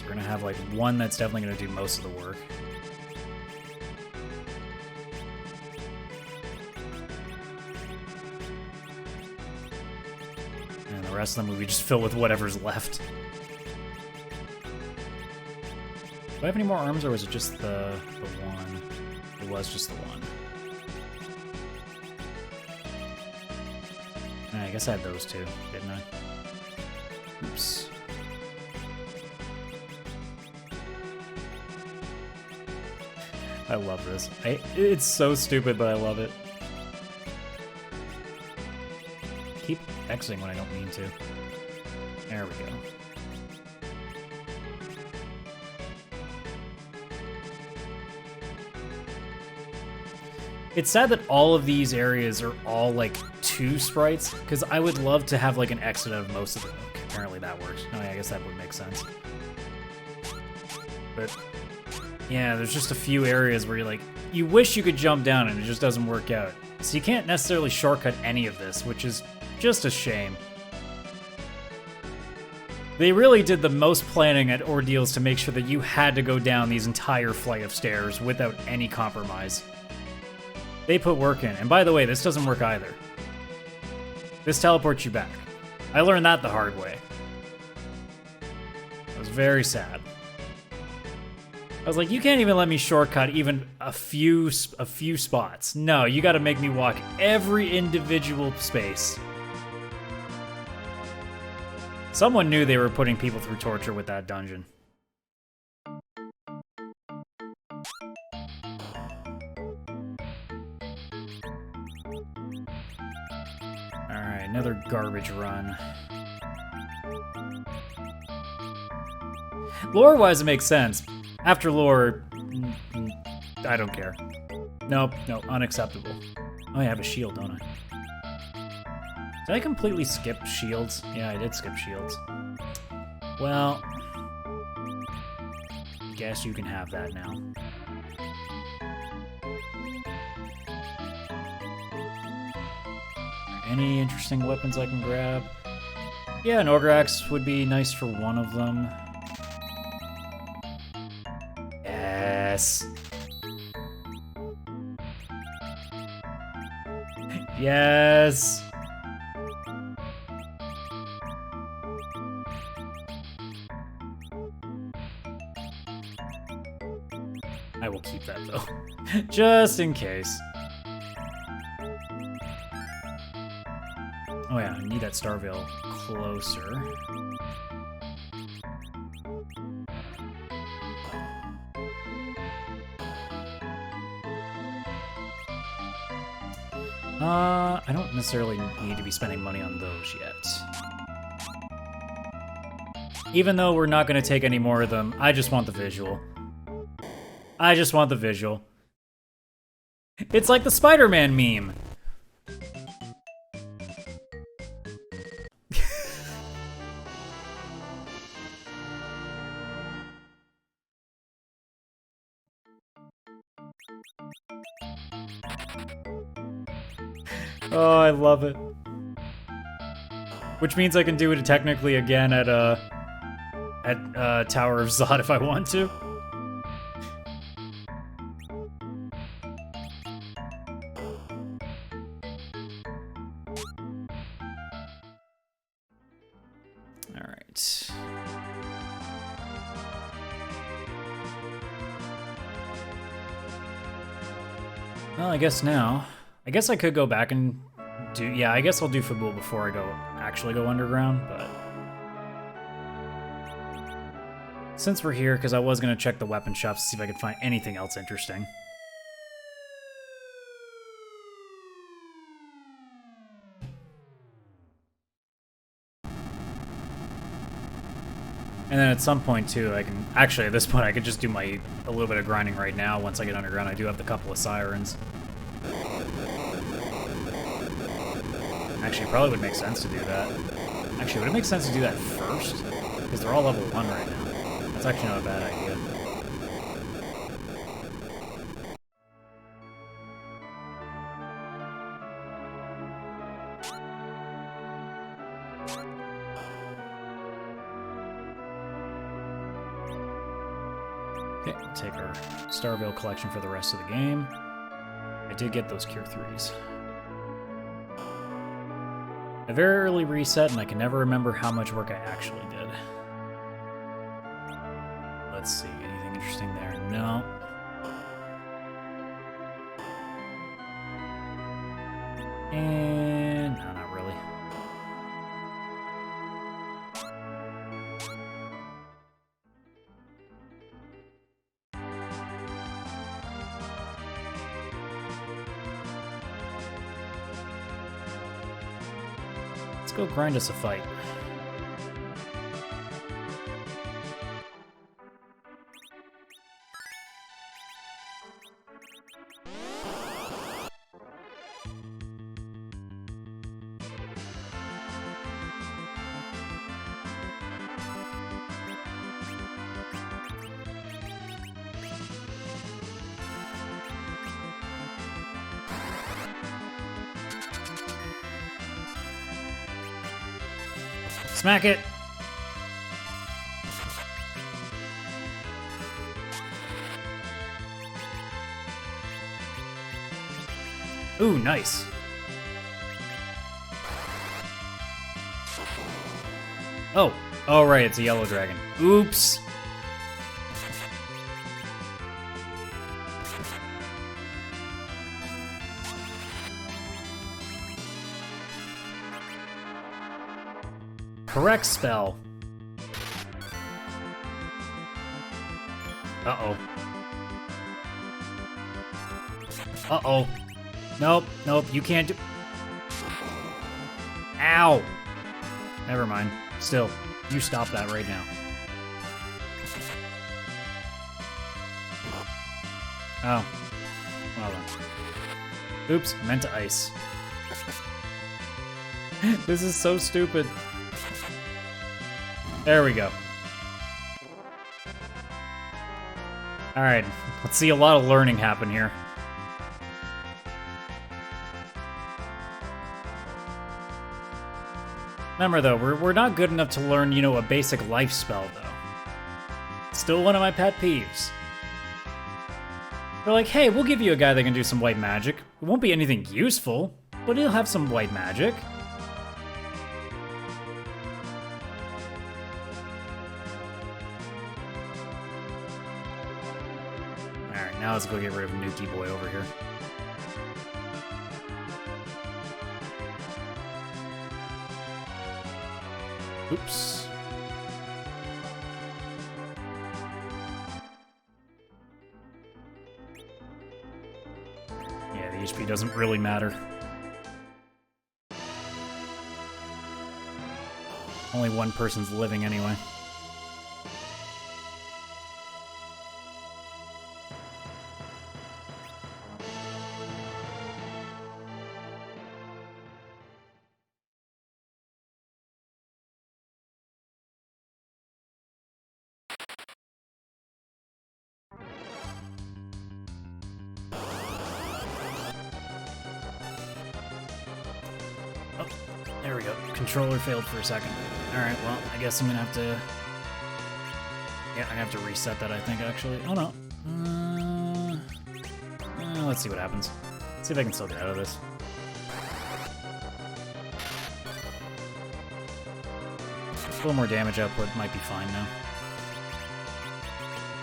we're gonna have like one that's definitely gonna do most of the work. The rest of them we just fill with whatever's left. Do I have any more arms, or was it just the one? It was just the one. I guess I had those two, didn't I? Oops. I love this. It's so stupid, but I love it. Keep Xing when I don't mean to. There we go. It's sad that all of these areas are all like 2 sprites, because I would love to have like an exit of most of them. Okay, apparently that works. Oh yeah, I guess that would make sense. But yeah, there's just a few areas where you're like, you wish you could jump down and it just doesn't work out. So you can't necessarily shortcut any of this, which is just a shame. They really did the most planning at Ordeals to make sure that you had to go down these entire flight of stairs without any compromise. They put work in. And by the way, this doesn't work either. This teleports you back. I learned that the hard way. I was very sad. I was like, you can't even let me shortcut even a few spots. No, you gotta make me walk every individual space. Someone knew they were putting people through torture with that dungeon. Alright, another garbage run. Lore-wise, it makes sense. After lore, I don't care. Nope, unacceptable. Oh, I have a shield, don't I? Did I completely skip shields? Yeah, I did skip shields. Well, guess you can have that now. Any interesting weapons I can grab? Yeah, an Ogre Axe would be nice for one of them. Yes. Yes. I will keep that though, just in case. Oh yeah, I need that Star Veil closer. I don't necessarily need to be spending money on those yet. Even though we're not going to take any more of them, I just want the visual. I just want the visual. It's like the Spider-Man meme. Oh, I love it. Which means I can do it technically again at Tower of Zod if I want to. All right. Well, I guess now. I guess I could go back and do... Yeah, I guess I'll do Fabul before I actually go underground, but... Since we're here, because I was going to check the weapon shops to see if I could find anything else interesting. And then at some point, too, I can... Actually, at this point, I could just do a little bit of grinding right now. Once I get underground, I do have the couple of sirens. Actually, it probably would make sense to do that. Actually, would it make sense to do that first? Because they're all level 1 right now. That's actually not a bad idea. Okay, we'll take our Star Veil collection for the rest of the game. I did get those Cure 3s. I very early reset, and I can never remember how much work I actually did. Let's see, anything interesting there? No. And... no, not really. Let's go grind us a fight. Smack it! Ooh, nice. Oh. Oh, right, it's a yellow dragon. Oops. Correct spell. Uh-oh. Uh-oh. Nope, nope, you can't do... Ow! Never mind. Still, you stop that right now. Oh. Well then. Oops, meant to ice. This is so stupid. There we go. Alright, let's see a lot of learning happen here. Remember though, we're not good enough to learn, you know, a basic life spell though. Still one of my pet peeves. They're like, hey, we'll give you a guy that can do some white magic. It won't be anything useful, but he'll have some white magic. Alright, now let's go get rid of Nuki Boy over here. Oops. Yeah, the HP doesn't really matter. Only one person's living anyway. There we go. Controller failed for a second. Alright, well, I guess I'm gonna have to... Yeah, I have to reset that, I think, actually. Oh, no. Let's see what happens. See if I can still get out of this. A little more damage output might be fine now.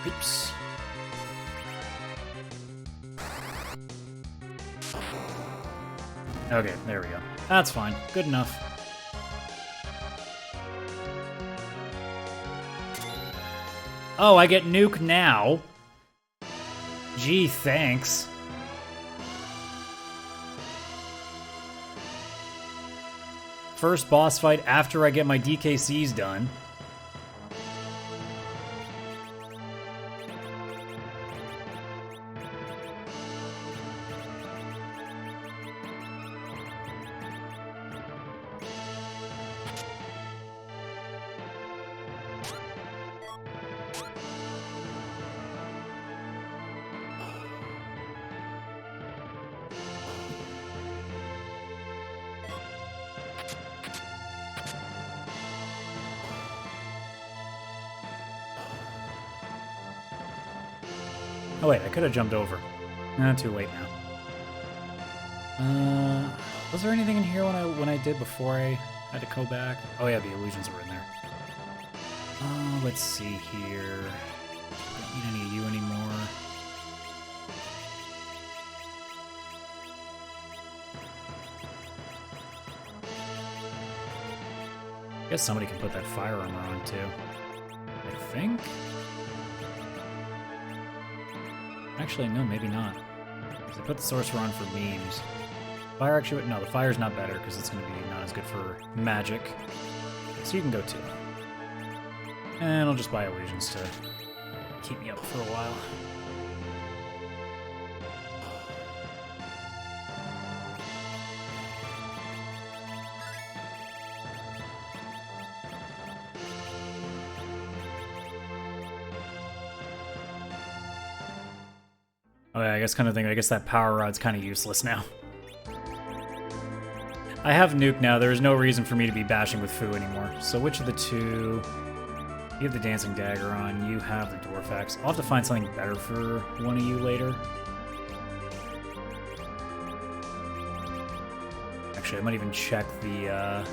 Oops. Okay, there we go. That's fine. Good enough. Oh, I get nuke now? Gee, thanks. First boss fight after I get my DKCs done. Oh wait, I could have jumped over. Nah, too late now. Was there anything in here when I did before I had to go back? Oh yeah, the illusions were in there. Let's see here. Don't need any of you anymore. I guess somebody can put that fire armor on too. I think. Actually, no, maybe not. Because I put the sorcerer on for memes. Fire actually, no, the fire's not better because it's going to be not as good for magic. So you can go too. And I'll just buy illusions to keep me up for a while. Oh yeah, I guess that power rod's kind of useless now. I have Nuke now. There is no reason for me to be bashing with Fu anymore. So which of the two? You have the Dancing Dagger on. You have the Dwarf Axe. I'll have to find something better for one of you later. Actually, I might even check the...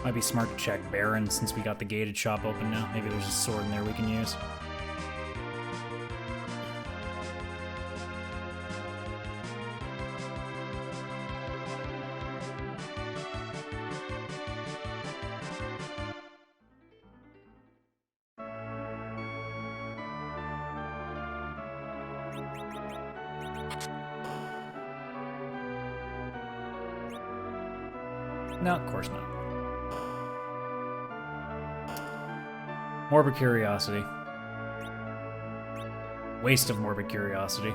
might be smart to check Baron since we got the gated shop open now. Maybe there's a sword in there we can use. No, of course not. Morbid Curiosity. Waste of Morbid Curiosity.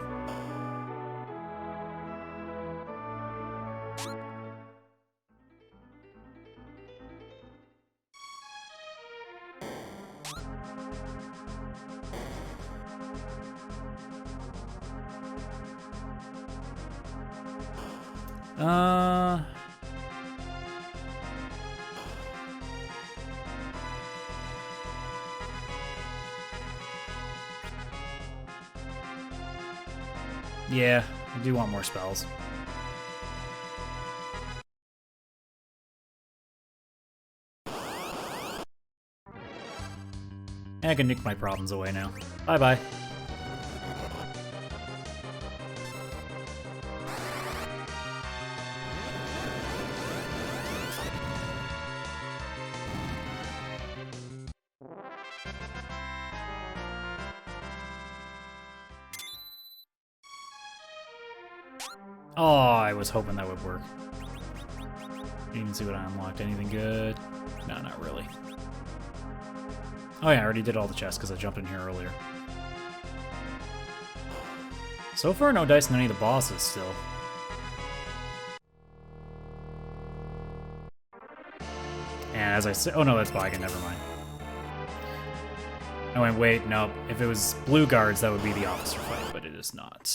Yeah, I do want more spells. I can nuke my problems away now. Bye-bye. Oh, I was hoping that would work. Didn't even see what I unlocked. Anything good? No, not really. Oh yeah, I already did all the chests because I jumped in here earlier. So far, no dice on any of the bosses still. And as I said, oh no, that's Baiga, never mind. I went, wait, no, if it was blue guards, that would be the officer fight, but it is not.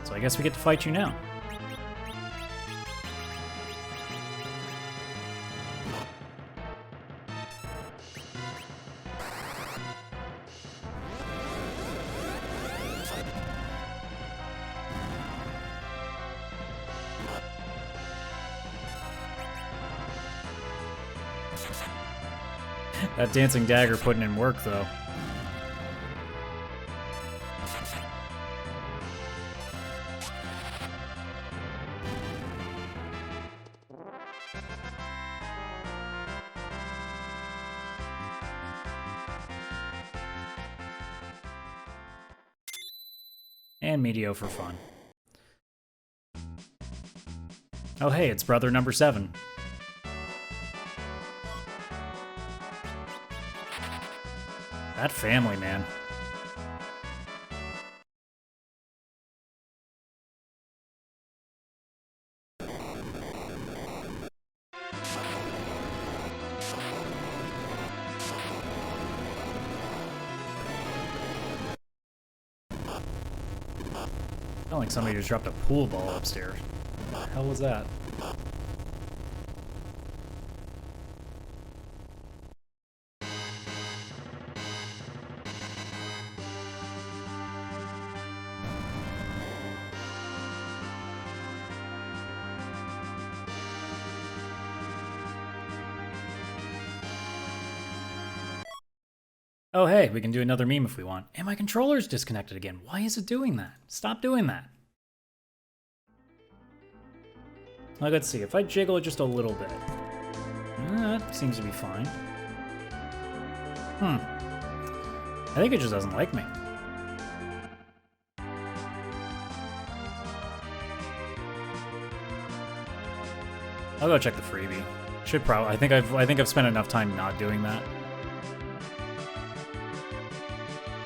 So I guess we get to fight you now. That dancing dagger putting in work, though. And Medio for fun. Oh hey, it's brother number 7. That family, man. Felt like somebody just dropped a pool ball upstairs. What the hell was that? Oh hey, we can do another meme if we want. And my controller's disconnected again. Why is it doing that? Stop doing that. Like, let's see, if I jiggle it just a little bit. That seems to be fine. I think it just doesn't like me. I'll go check the freebie. Should probably. I think I've spent enough time not doing that.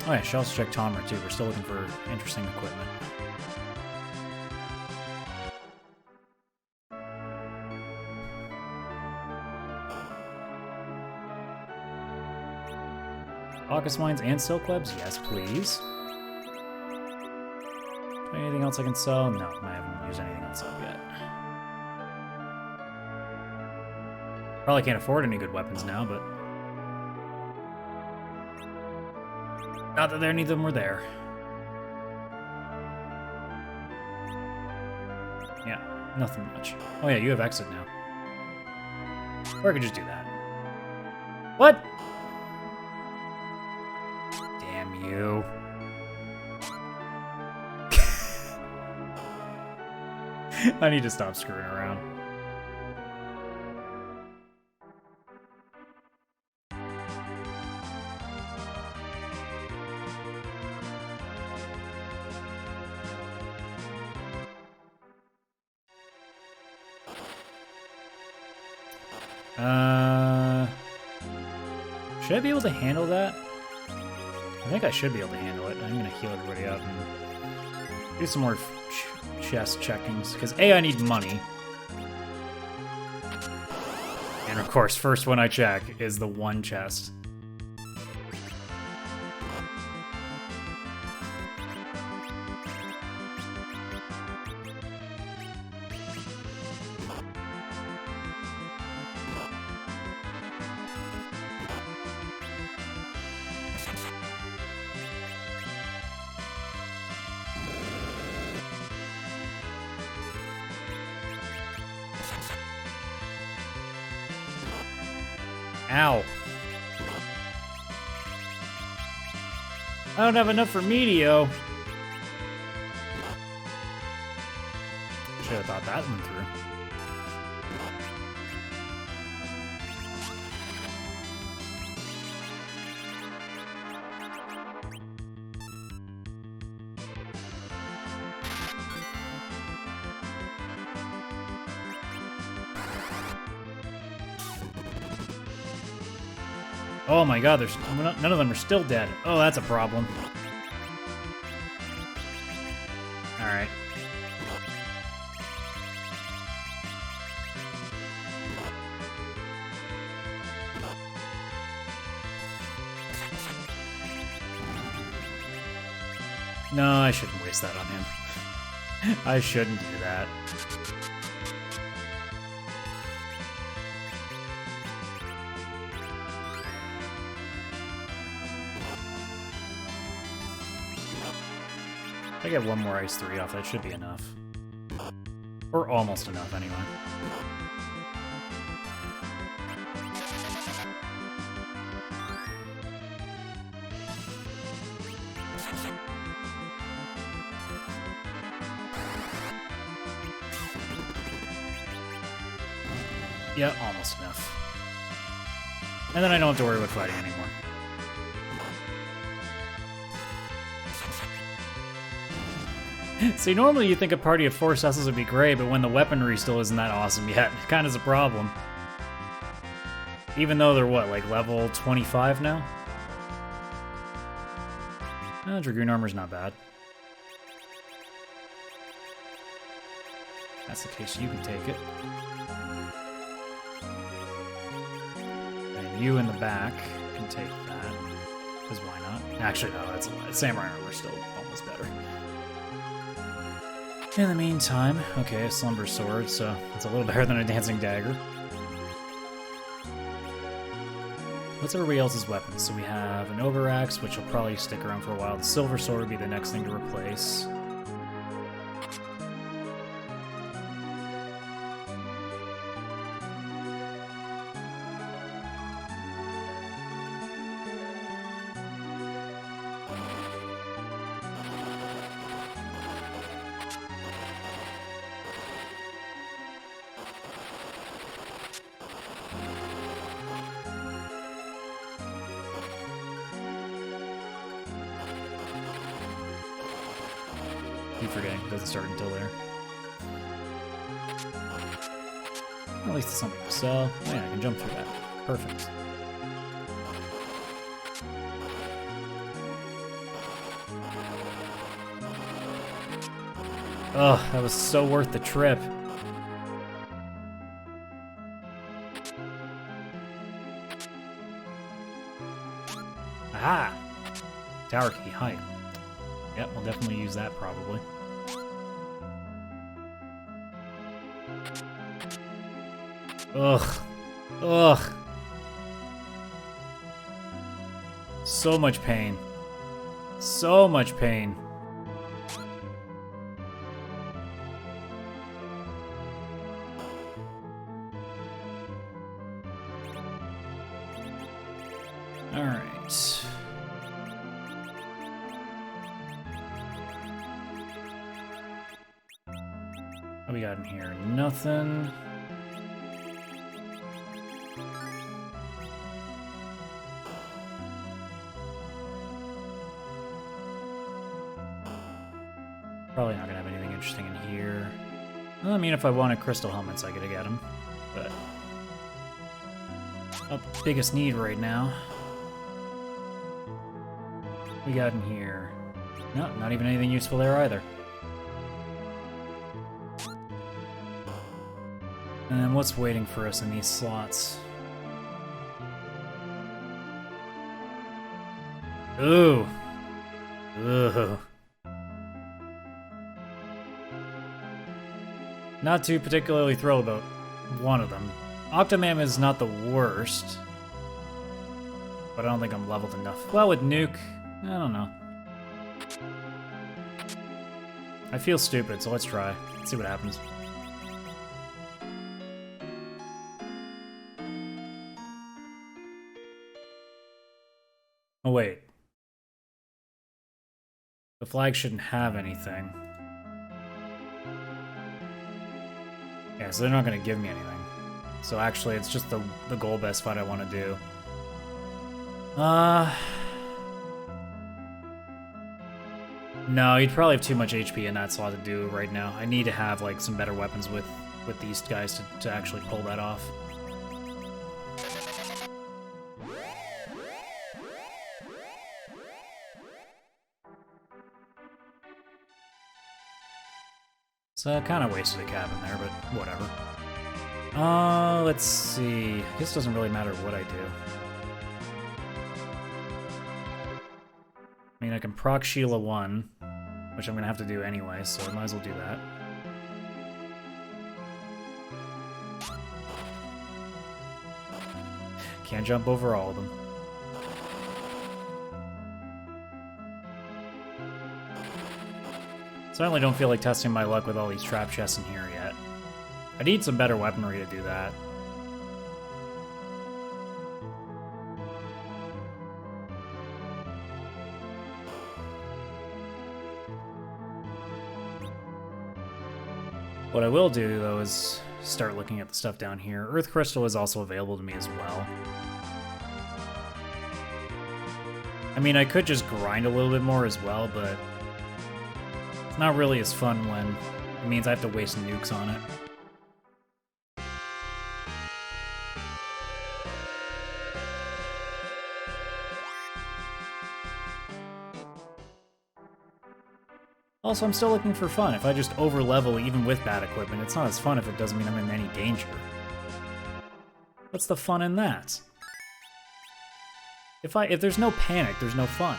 Oh yeah, should also check Tomer too. We're still looking for interesting equipment. Focus mines and silk webs? Yes, please. Anything else I can sell? No, I haven't used anything else up yet. Probably can't afford any good weapons now, but... Not that any of them were there. Yeah, nothing much. Oh yeah, you have exit now. Or I could just do that. What? Damn you. I need to stop screwing around. Should I be able to handle that? I think I should be able to handle it. I'm gonna heal everybody up and do some more chest checkings, because A, I need money. And of course, first one I check is the one chest. Ow. I don't have enough for Medio. Should have thought that one through. Oh my god, there's none of them are still dead. Oh, that's a problem. Alright. No, I shouldn't waste that on him. I shouldn't do that. I get one more Ice 3 off, that should be enough. Or almost enough, anyway. Yeah, almost enough. And then I don't have to worry about fighting anymore. See, normally you think a party of 4 Cecils would be great, but when the weaponry still isn't that awesome yet, it kind of is a problem. Even though they're, what, like level 25 now? Dragoon armor's not bad. If that's the case, you can take it. And you in the back can take that, because why not? Actually, no, that's a lie. Samurai armor's still almost better. In the meantime, okay, a Slumber Sword, so it's a little better than a Dancing Dagger. What's everybody else's weapons? So we have an Overaxe, which will probably stick around for a while. The Silver Sword would be the next thing to replace. Keep forgetting, it doesn't start until there. At least it's something to sell. Oh yeah, I can jump through that. Perfect. Oh, that was so worth the trip. Aha! Tower key, hi. Yep, we'll definitely use that probably. Ugh. Ugh. So much pain. So much pain. All right. What we got in here? Nothing. Probably not gonna have anything interesting in here. Well, I mean, if I wanted crystal helmets, I could get them. But our biggest need right now. We got in here. No, not even anything useful there either. And then what's waiting for us in these slots? Ooh. Ugh. Not too particularly thrilled about one of them. Octomam is not the worst, but I don't think I'm leveled enough. Well, with Nuke, I don't know. I feel stupid, so let's try. Let's see what happens. Oh, wait. The flag shouldn't have anything. Yeah, so they're not going to give me anything. So actually, it's just the goal best fight I want to do. No, you'd probably have too much HP in that slot to do right now. I need to have like some better weapons with these guys to actually pull that off. So I kind of wasted a cabin there, but whatever. Let's see. I guess it doesn't really matter what I do. I mean, I can proc Sheila 1, which I'm going to have to do anyway, so I might as well do that. Can't jump over all of them. Certainly don't feel like testing my luck with all these trap chests in here yet. I need some better weaponry to do that. What I will do, though, is start looking at the stuff down here. Earth Crystal is also available to me as well. I mean, I could just grind a little bit more as well, but it's not really as fun when it means I have to waste nukes on it. Also, I'm still looking for fun. If I just over-level even with bad equipment, it's not as fun if it doesn't mean I'm in any danger. What's the fun in that? If there's no panic, there's no fun.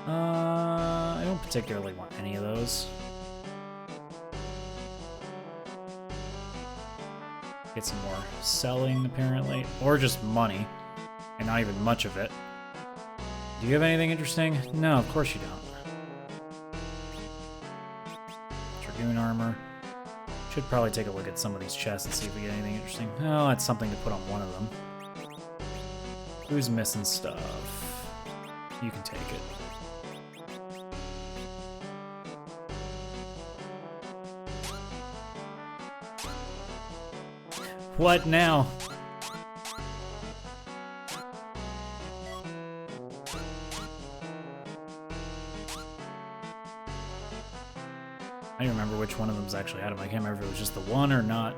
I don't particularly want any of those. Get some more selling, apparently. Or just money. And not even much of it. Do you have anything interesting? No, of course you don't. Dragoon armor. Should probably take a look at some of these chests and see if we get anything interesting. Oh, that's something to put on one of them. Who's missing stuff? You can take it. What now? I don't remember which one of them's actually out of. I can't remember if it was just the one or not.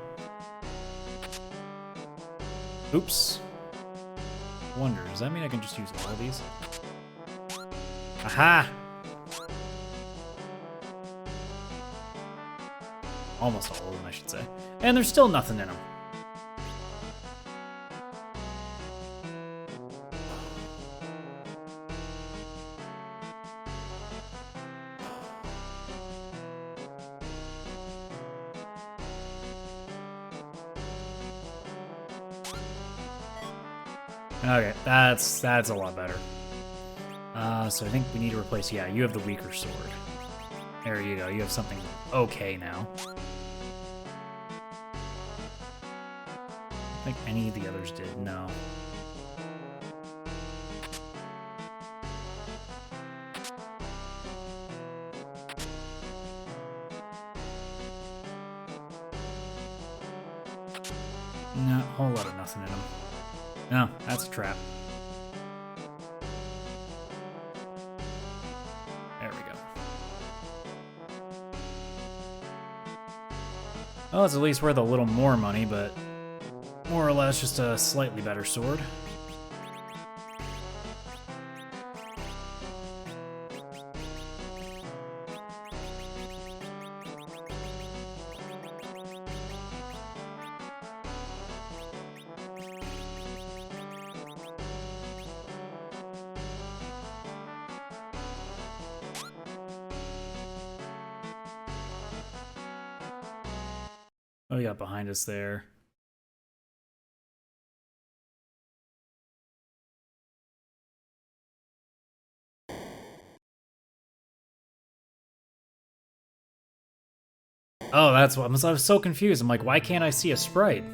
Oops. Wonder, does that mean I can just use all of these? Aha! Almost all of them, I should say. And there's still nothing in them. Okay, that's a lot better. So I think we need to replace, yeah, you have the weaker sword. There you go, you have something okay now. I think any of the others did, no. No, whole lot of nothing in them. No, that's a trap. There we go. Well, it's at least worth a little more money, but more or less just a slightly better sword. What do we got behind us there? Oh, that's what I was so confused. I'm like, why can't I see a sprite?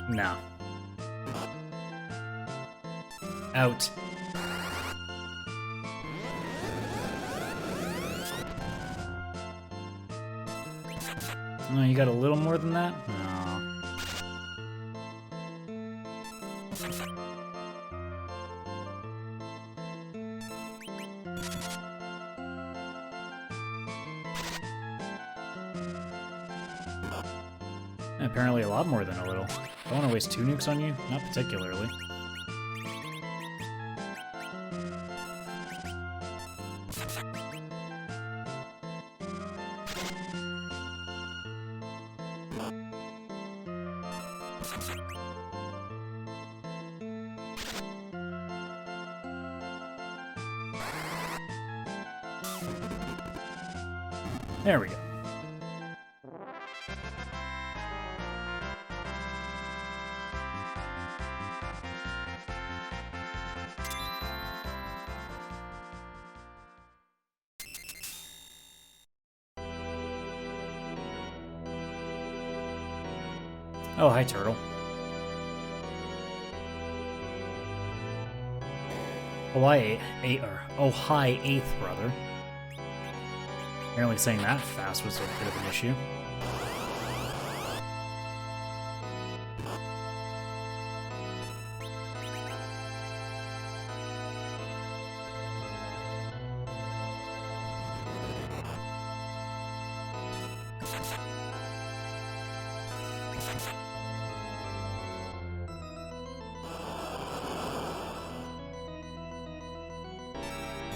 No. Out. Oh, you got a little more than that? No. Apparently a lot more than a little. Don't want to waste 2 nukes on you? Not particularly. There we go. Oh, hi, Turtle. Oh, hi, hi, 8th brother. Apparently saying that fast was a bit of an issue.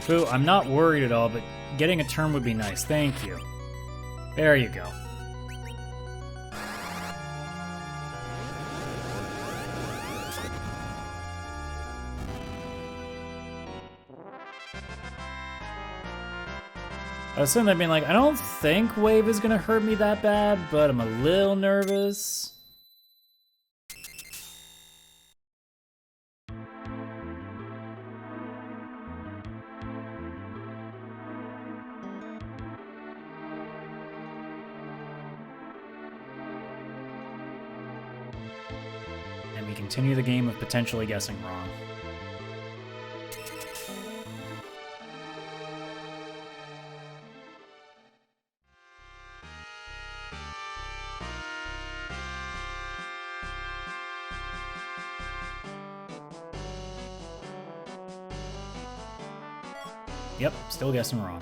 Foo, I'm not worried at all, but getting a turn would be nice. Thank you. There you go. I was sitting there being like, I don't think Wave is gonna hurt me that bad, but I'm a little nervous. And we continue the game of potentially guessing wrong. Yep, still guessing wrong.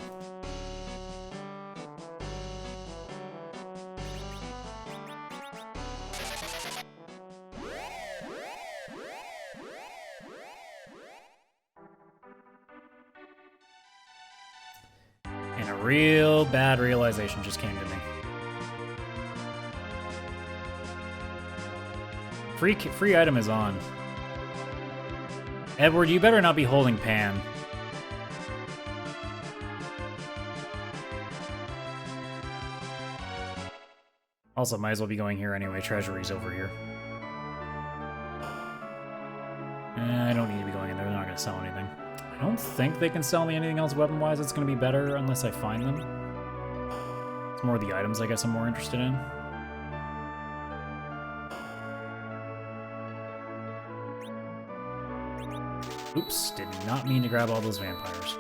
And a real bad realization just came to me. Free item is on. Edward, you better not be holding Pan. Also, might as well be going here anyway. Treasury's over here. I don't need to be going in there. They're not going to sell anything. I don't think they can sell me anything else weapon-wise that's going to be better unless I find them. It's more the items I guess I'm more interested in. Oops, did not mean to grab all those vampires.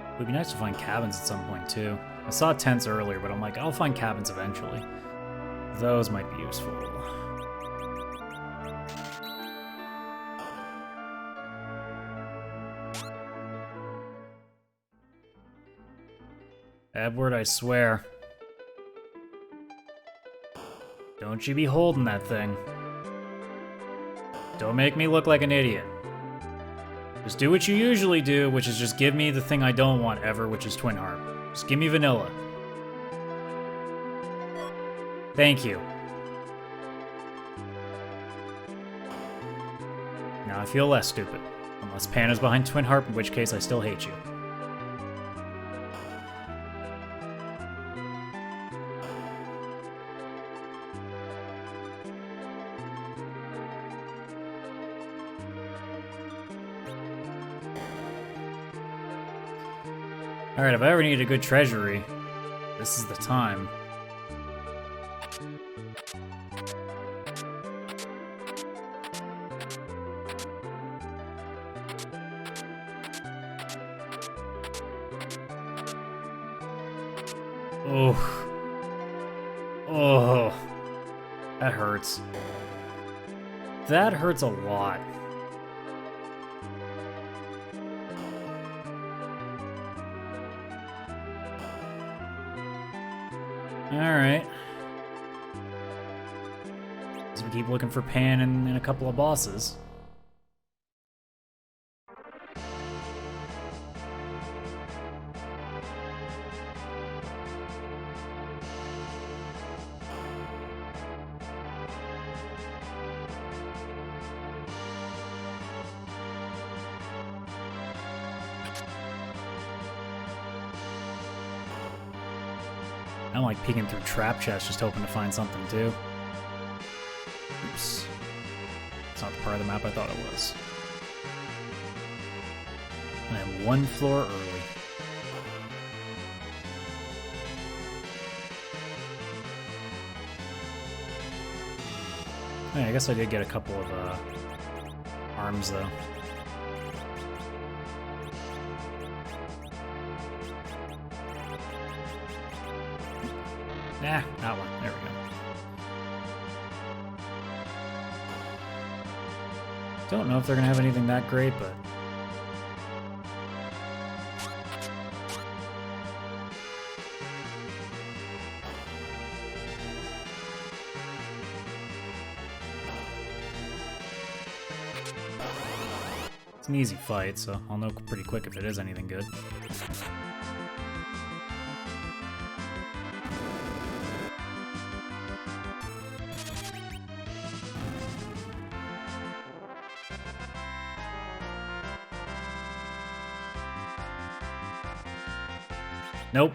It would be nice to find cabins at some point, too. I saw tents earlier, but I'm like, I'll find cabins eventually. Those might be useful. Edward, I swear. Don't you be holding that thing. Don't make me look like an idiot. Just do what you usually do, which is just give me the thing I don't want ever, which is Twin Harp. Just give me vanilla. Thank you. Now I feel less stupid. Unless Pan is behind Twin Harp, in which case I still hate you. Alright, if I ever need a good treasury, this is the time. Oh. Oh. That hurts. That hurts a lot. Alright. So we keep looking for Pan and a couple of bosses. I'm like peeking through trap chests just hoping to find something too. Oops. It's not the part of the map I thought it was. And I'm one floor early. Hey, I guess I did get a couple of arms though. Ah, that one. There we go. Don't know if they're gonna have anything that great, but it's an easy fight, so I'll know pretty quick if it is anything good. Nope.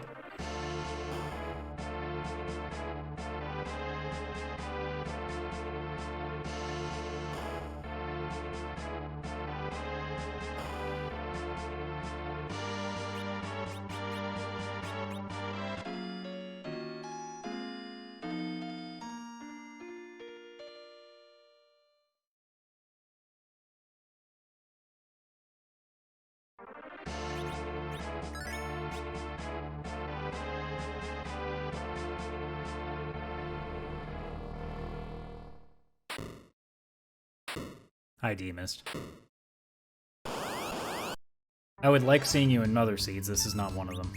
Hi, Demist. I would like seeing you in Mother Seeds. This is not one of them.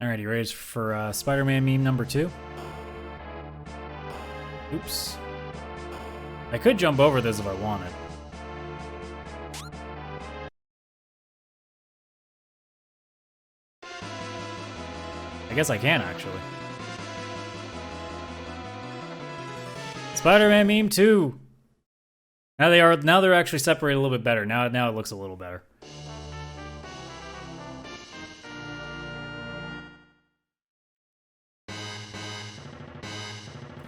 Alright, you ready for Spider-Man meme number 2? Oops. I could jump over this if I wanted. I guess I can, actually. Spider-Man meme 2! Now they're actually separated a little bit better. Now it looks a little better.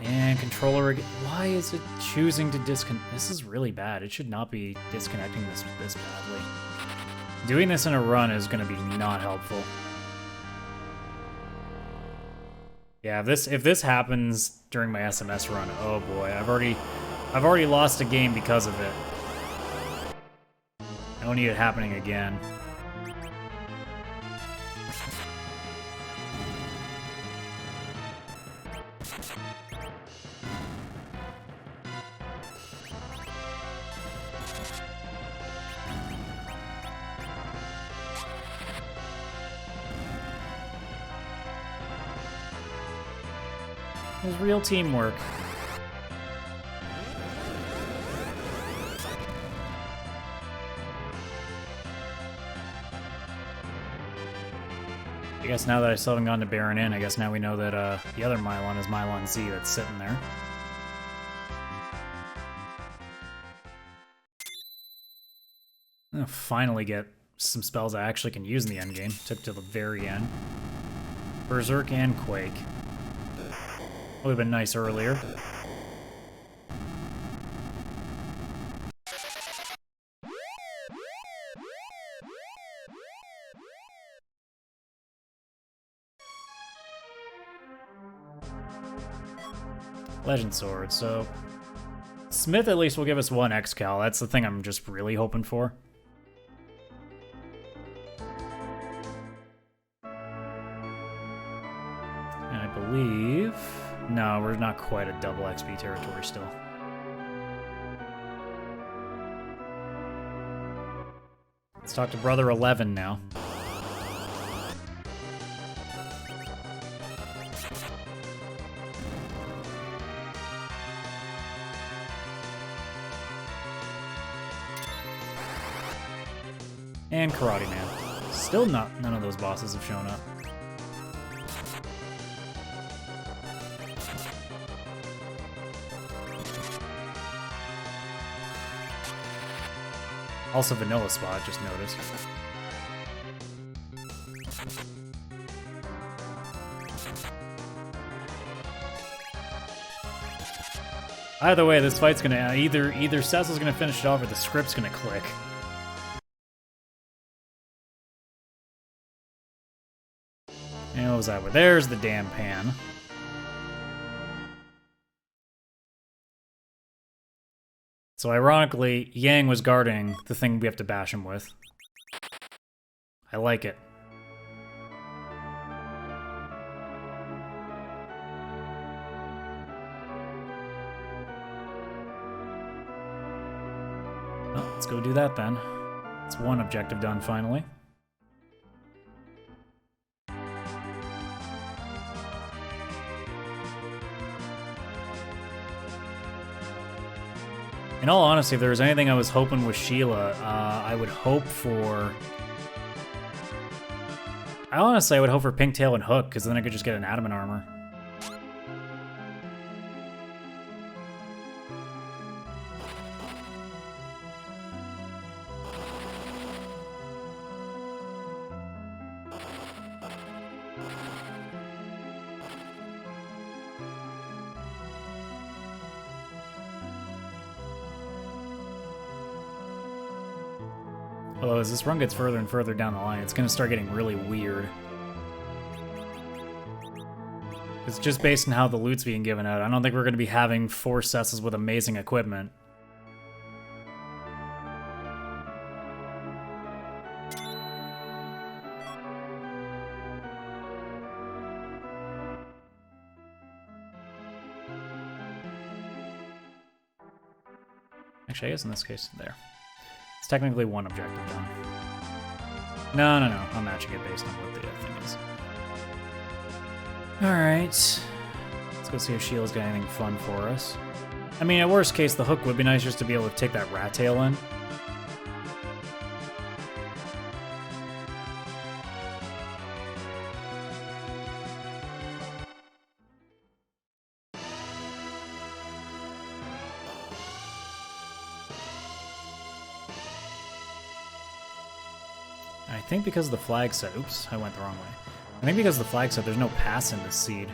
And controller again. Why is it choosing to disconnect? This is really bad. It should not be disconnecting this badly. Doing this in a run is going to be not helpful. Yeah, if this happens during my SNS run, oh boy, I've already lost a game because of it. I don't need it happening again. There's real teamwork. I guess now that I still haven't gone to Baron Inn, I guess now we know that the other Mylon is Mylon Z that's sitting there. I'm gonna finally get some spells I actually can use in the endgame. Took to the very end. Berserk and Quake. Would have been nice earlier. Legend Sword, so... Smith at least will give us 1 X-Cal. That's the thing I'm just really hoping for. And I believe... No, we're not quite at double XP territory still. Let's talk to Brother 11 now. And Karate Man. Still none of those bosses have shown up. Also Vanilla Spot, just noticed. Either way, this fight's gonna either Cecil's gonna finish it off or the script's gonna click. And what was that? Well, there's the damn pan. So ironically, Yang was guarding the thing we have to bash him with. I like it. Well, let's go do that then. It's 1 objective done finally. In all honesty, if there was anything I was hoping with Sheila, I would hope for... I would hope for Pinktail and Hook, because then I could just get an adamant armor. Although as this run gets further and further down the line, it's going to start getting really weird. It's just based on how the loot's being given out. I don't think we're going to be having 4 Cessas with amazing equipment. Actually, I guess in this case, there. It's technically one objective done. No. I'm matching it based on what the thing is. Alright. Let's go see if Sheila's got anything fun for us. I mean, at worst case, the hook would be nice just to be able to take that rat tail in. I think because of the flag set, oops, I went the wrong way. I think because of the flag set, there's no pass in this seed.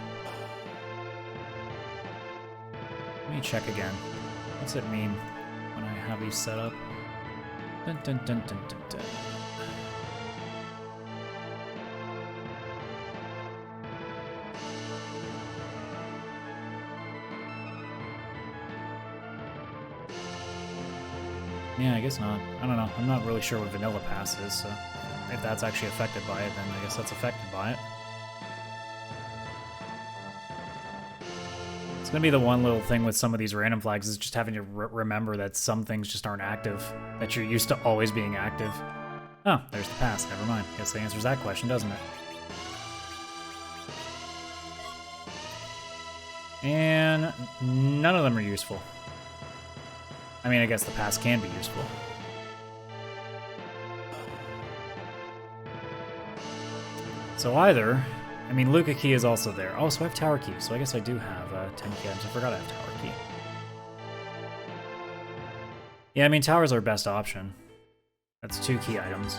Let me check again. What's it mean when I have these set up? Dun, dun, dun, dun, dun, dun. Yeah, I guess not. I don't know. I'm not really sure what vanilla pass is, so if that's actually affected by it, then I guess that's affected by it. It's gonna be the one little thing with some of these random flags is just having to remember that some things just aren't active, that you're used to always being active. Oh, there's the pass. Never mind. Guess that answers that question, doesn't it? And none of them are useful. I mean, I guess the pass can be useful. So either, I mean, Luca key is also there. Oh, so I have tower key, so I guess I do have 10 key items. I forgot I have tower key. Yeah, I mean, tower's our best option. That's 2 key items.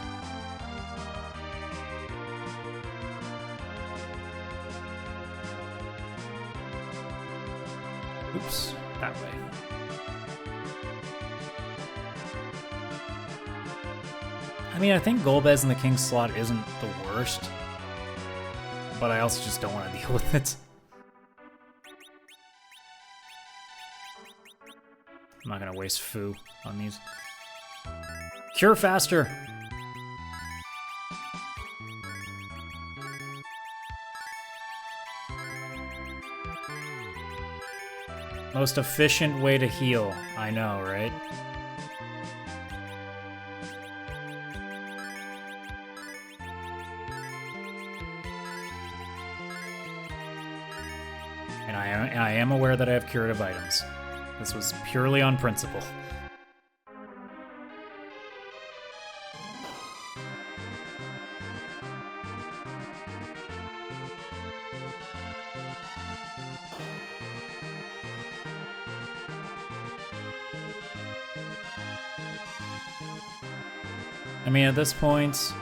Oops, that way. I mean, I think Golbez in the King's slot isn't the worst, but I also just don't want to deal with it. I'm not going to waste foo on these. Cure faster! Most efficient way to heal. I know, right? And I am aware that I have curative items. This was purely on principle. I mean, at this point,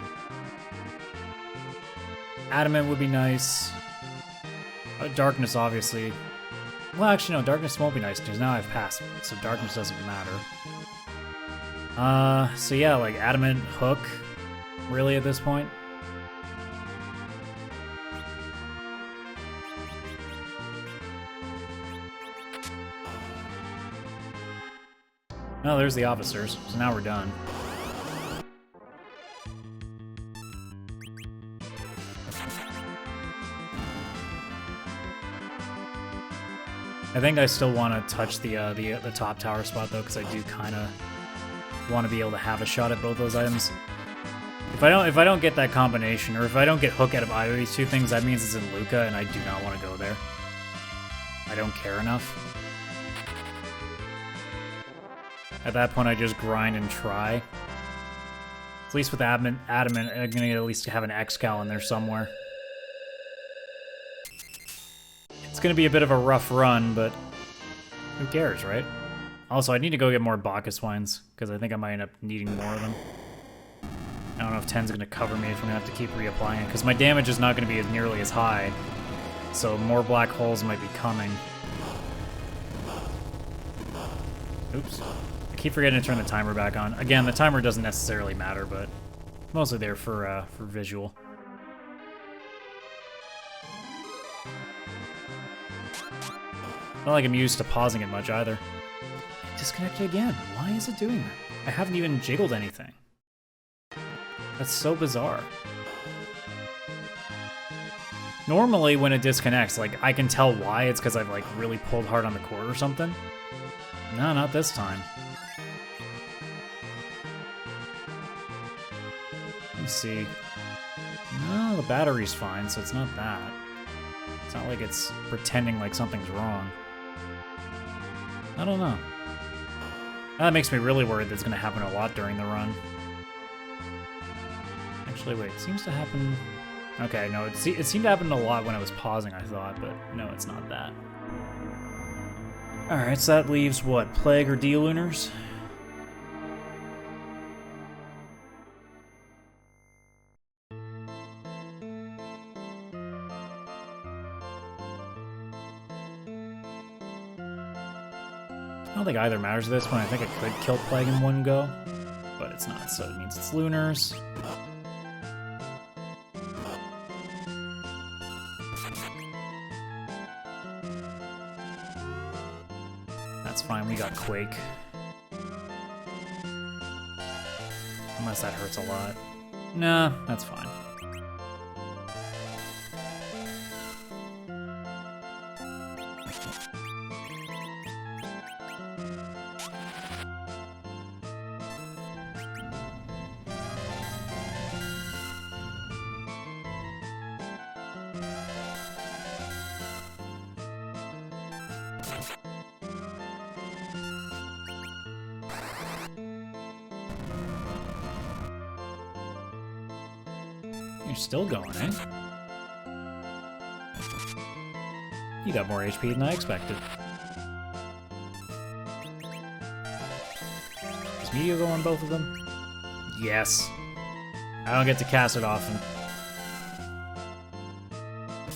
Adamant would be nice. Darkness, obviously. Well, actually, no, Darkness won't be nice, because now I've passed, so Darkness doesn't matter. So yeah, like, Adamant, Hook, really, at this point? No, there's the officers, so now we're done. I think I still want to touch the top tower spot though, because I do kind of want to be able to have a shot at both those items. If I don't get that combination, or if I don't get Hook out of either of these two things, that means it's in Luca, and I do not want to go there. I don't care enough. At that point, I just grind and try. At least with Adamant, I'm gonna at least have an X-Cal in there somewhere. It's going to be a bit of a rough run, but who cares, right? Also, I need to go get more Bacchus wines, because I think I might end up needing more of them. I don't know if 10's going to cover me if I'm going to have to keep reapplying it, because my damage is not going to be nearly as high, so more black holes might be coming. Oops. I keep forgetting to turn the timer back on. Again, the timer doesn't necessarily matter, but mostly there for visual. Not like I'm used to pausing it much either. Disconnected again. Why is it doing that? I haven't even jiggled anything. That's so bizarre. Normally when it disconnects, like, I can tell why. It's because I've, like, really pulled hard on the cord or something. No, not this time. Let's see. No, the battery's fine, so it's not that. It's not like it's pretending like something's wrong. I don't know. That makes me really worried that's going to happen a lot during the run. Actually, wait, it seems to happen... Okay, no, it seemed to happen a lot when I was pausing, I thought, but no, it's not that. Alright, so that leaves, what, Plague or D-Lunars? I don't think either matters at this point. I think I could kill Plague in one go, but it's not, so it means it's Lunars. That's fine, we got Quake. Unless that hurts a lot. Nah, that's fine. You're still going, eh? You got more HP than I expected. Does Meteor go on both of them? Yes. I don't get to cast it often.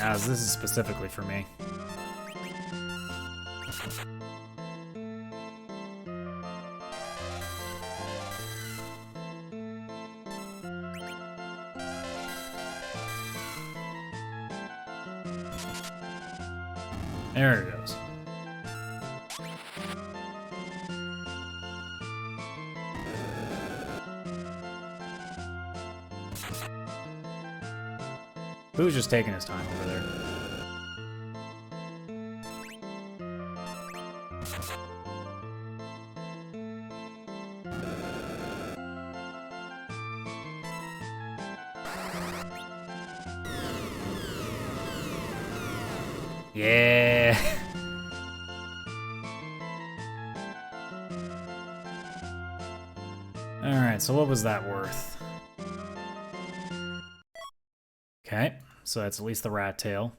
As this is specifically for me. There it goes. Who's just taking his time over there? Yeah. All right, so what was that worth? Okay, so that's at least the rat tail.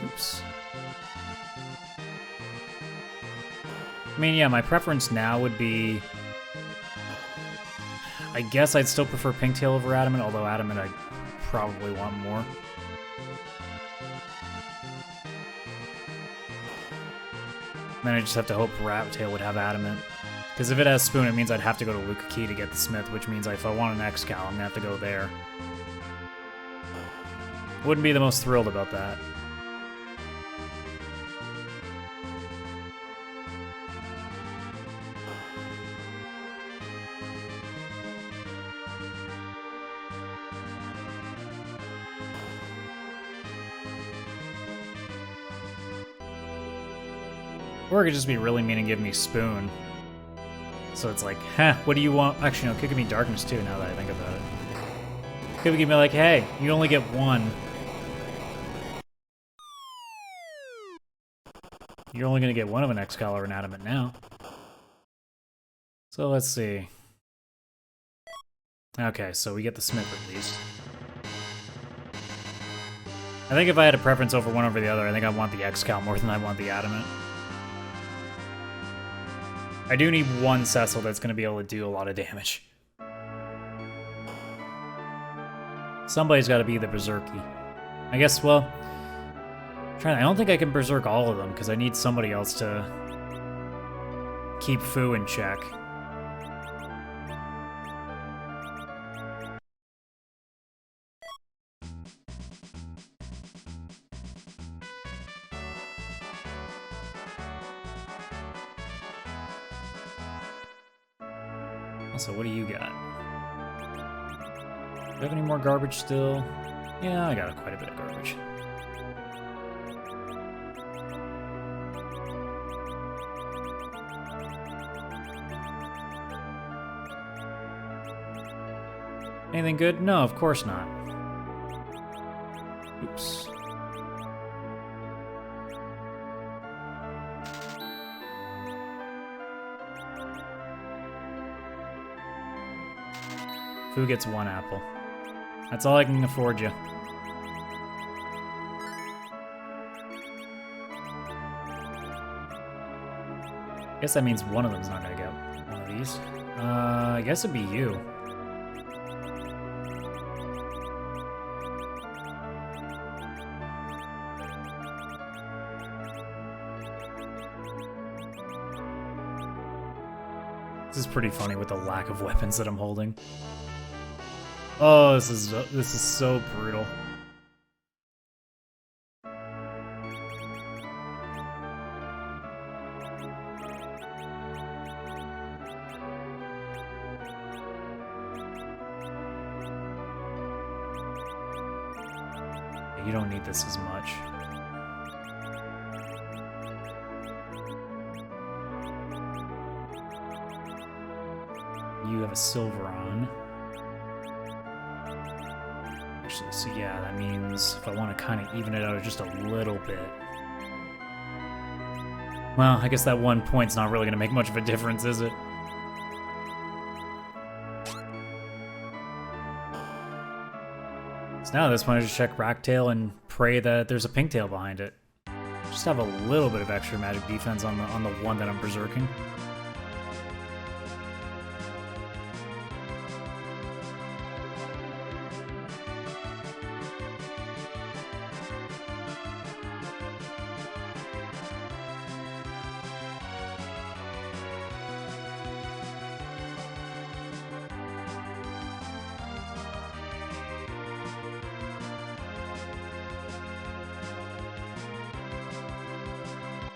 Oops. I mean, yeah, my preference now would be... I guess I'd still prefer Pinktail over Adamant, although Adamant I'd probably want more. Then I just have to hope Raptail would have Adamant. Because if it has Spoon, it means I'd have to go to Luca Key to get the Smith, which means if I want an X-Cal, I'm gonna have to go there. Wouldn't be the most thrilled about that. Or it could just be really mean and give me Spoon. So it's like, huh, what do you want? Actually, no, it could give me Darkness too, now that I think about it. Could give me like, hey, you only get one. You're only going to get one of an X-Cal or an Adamant now. So let's see. Okay, so we get the Smith at least. I think if I had a preference over one over the other, I think I want the X-Cal more than I want the Adamant. I do need one Cecil that's going to be able to do a lot of damage. Somebody's got to be the Berserky. I guess, well... I don't think I can Berserk all of them, because I need somebody else to keep Fu in check. Also, what do you got? Do you have any more garbage still? Yeah, I got quite a bit of garbage. Anything good? No, of course not. Oops. Who gets 1 apple? That's all I can afford you. I guess that means one of them's not gonna get one of these. I guess it'd be you. This is pretty funny with the lack of weapons that I'm holding. Oh, this is so brutal. You don't need this as much. You have a silver on. Actually, so yeah, that means if I want to kind of even it out just a little bit. Well, I guess that 1 point's not really going to make much of a difference, is it? So now at this point, I just check Racktail and pray that there's a pink tail behind it. Just have a little bit of extra magic defense on the one that I'm berserking.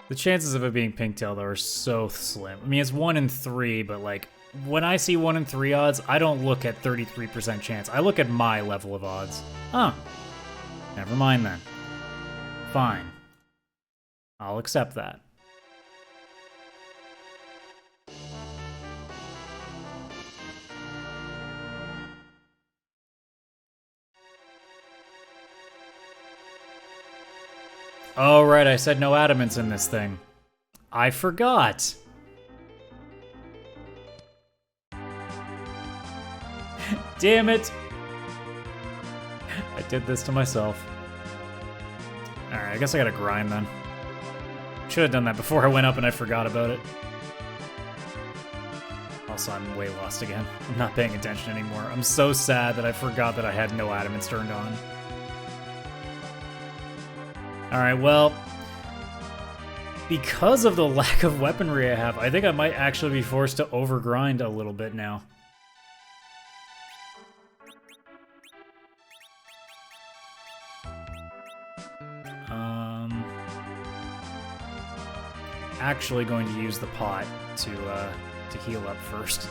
The chances of it being pink tail, though, are so slim. I mean, it's 1 in 3, but, like, when I see 1 in 3 odds, I don't look at 33% chance. I look at my level of odds. Huh. Never mind, then. Fine. I'll accept that. Oh, right, I said no adamants in this thing. I forgot. Damn it. I did this to myself. Alright, I guess I gotta grind then. Should have done that before I went up and I forgot about it. Also, I'm way lost again. I'm not paying attention anymore. I'm so sad that I forgot that I had no adamants turned on. Alright, well, because of the lack of weaponry I have, I think I might actually be forced to overgrind a little bit now. Actually going to use the pot to heal up first.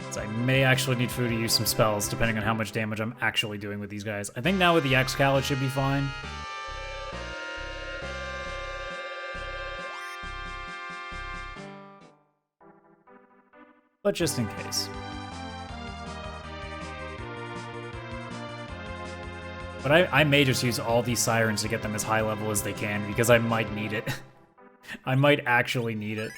So I may actually need food to use some spells, depending on how much damage I'm actually doing with these guys. I think now with the X-Cal it should be fine. But just in case. But I may just use all these sirens to get them as high level as they can, because I might need it. I might actually need it.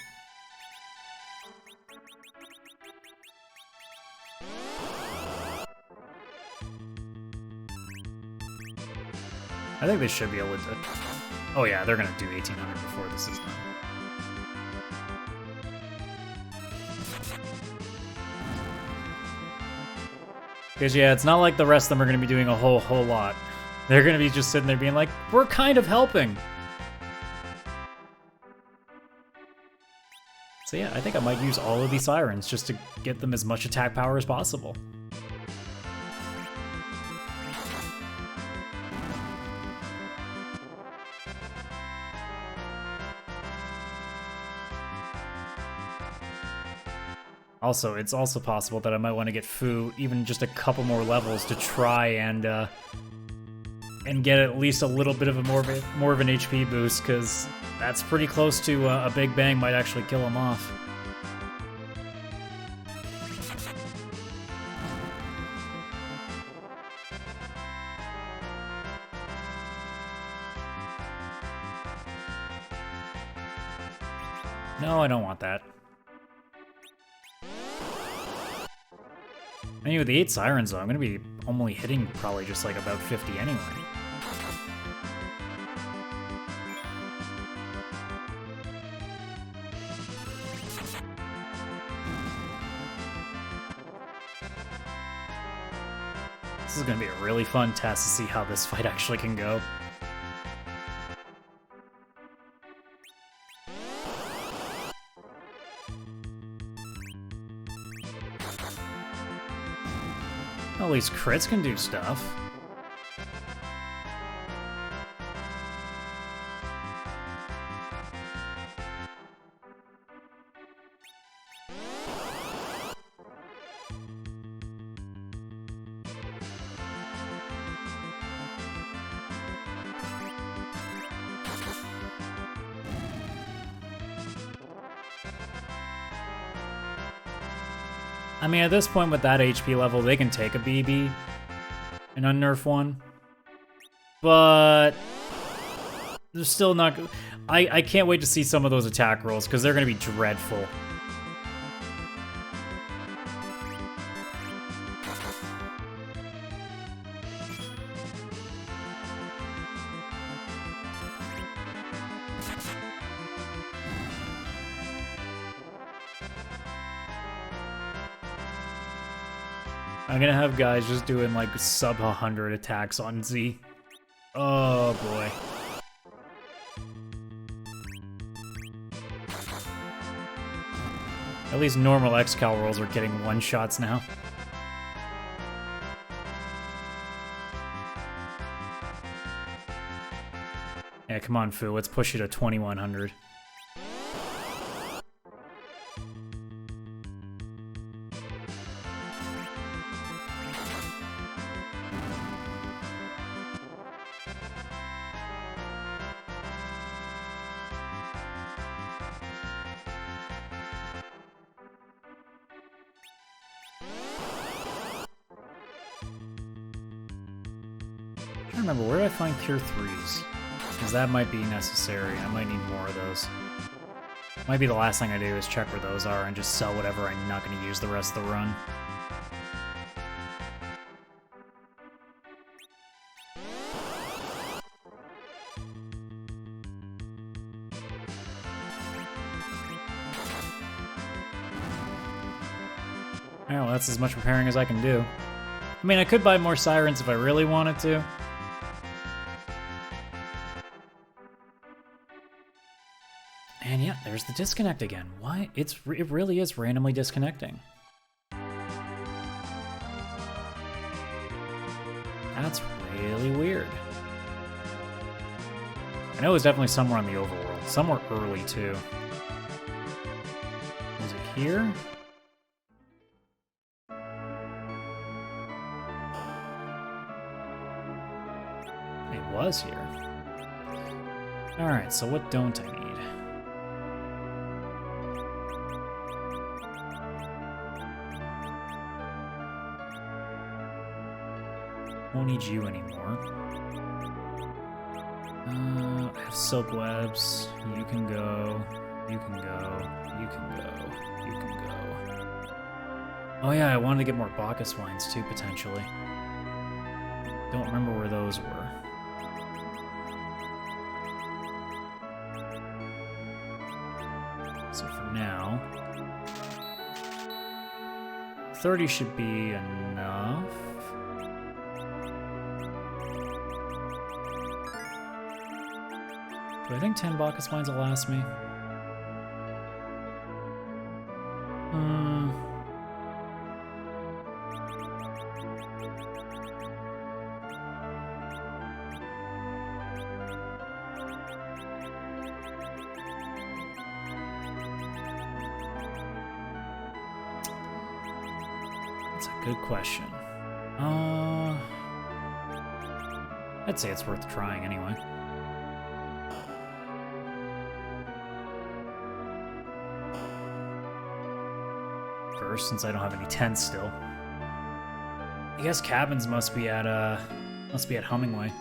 I think they should be able to... Oh yeah, they're gonna do 1800 before this is done. Because yeah, it's not like the rest of them are gonna be doing a whole lot. They're gonna be just sitting there being like, we're kind of helping. So yeah, I think I might use all of these sirens just to get them as much attack power as possible. Also, it's also possible that I might want to get Fu even just a couple more levels to try and get at least a little bit of a more of an HP boost, because that's pretty close to a Big Bang might actually kill him off. No, I don't want that. I mean, with the 8 sirens, though, I'm going to be only hitting probably just like about 50 anyway. This is going to be a really fun test to see how this fight actually can go. At least crits can do stuff. I mean, at this point with that HP level, they can take a BB and unnerf one. But they're still not... I can't wait to see some of those attack rolls, because they're going to be dreadful. I'm gonna have guys just doing like sub 100 attacks on Z. Oh boy. At least normal XCal rolls are getting one-shots now. Yeah, come on, Fu. Let's push you to 2100. I don't remember, where do I find Cure 3s? Because that might be necessary. I might need more of those. Might be the last thing I do is check where those are and just sell whatever I'm not going to use the rest of the run. Well, that's as much repairing as I can do. I mean, I could buy more sirens if I really wanted to. And yeah, there's the disconnect again. Why? It really is randomly disconnecting. That's really weird. I know it was definitely somewhere on the overworld. Somewhere early, too. Was it here? It was here. Alright, so what don't I need? Won't need you anymore. I have silk webs. You can go. You can go. You can go. You can go. Oh yeah, I wanted to get more Bacchus wines too, potentially. Don't remember where those were. So for now, 30 should be enough. Do I think 10 Bacchus wines will last me? That's a good question. I'd say it's worth trying anyway. Since I don't have any tents still. I guess cabins must be at Hummingway.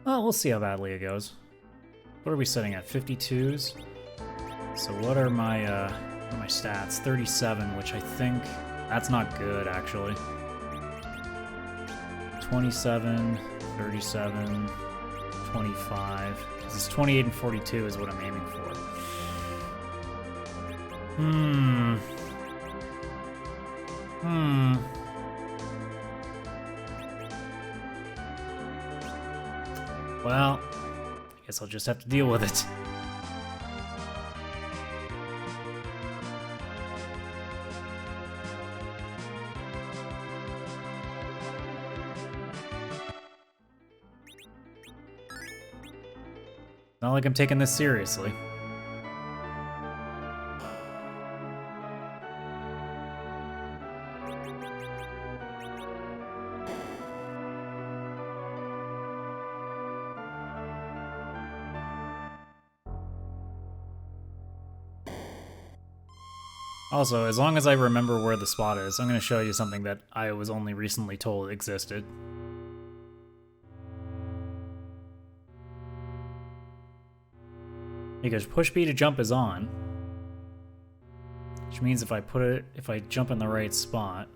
Well, we'll see how badly it goes. What are we setting at? 52s? So what are my stats? 37, which I think... That's not good, actually. 27, 37, 25. This is 28 and 42 is what I'm aiming for. Well, I guess I'll just have to deal with it. Not like I'm taking this seriously. Also, as long as I remember where the spot is, I'm going to show you something that I was only recently told existed. Because push B to jump is on, which means if I jump in the right spot,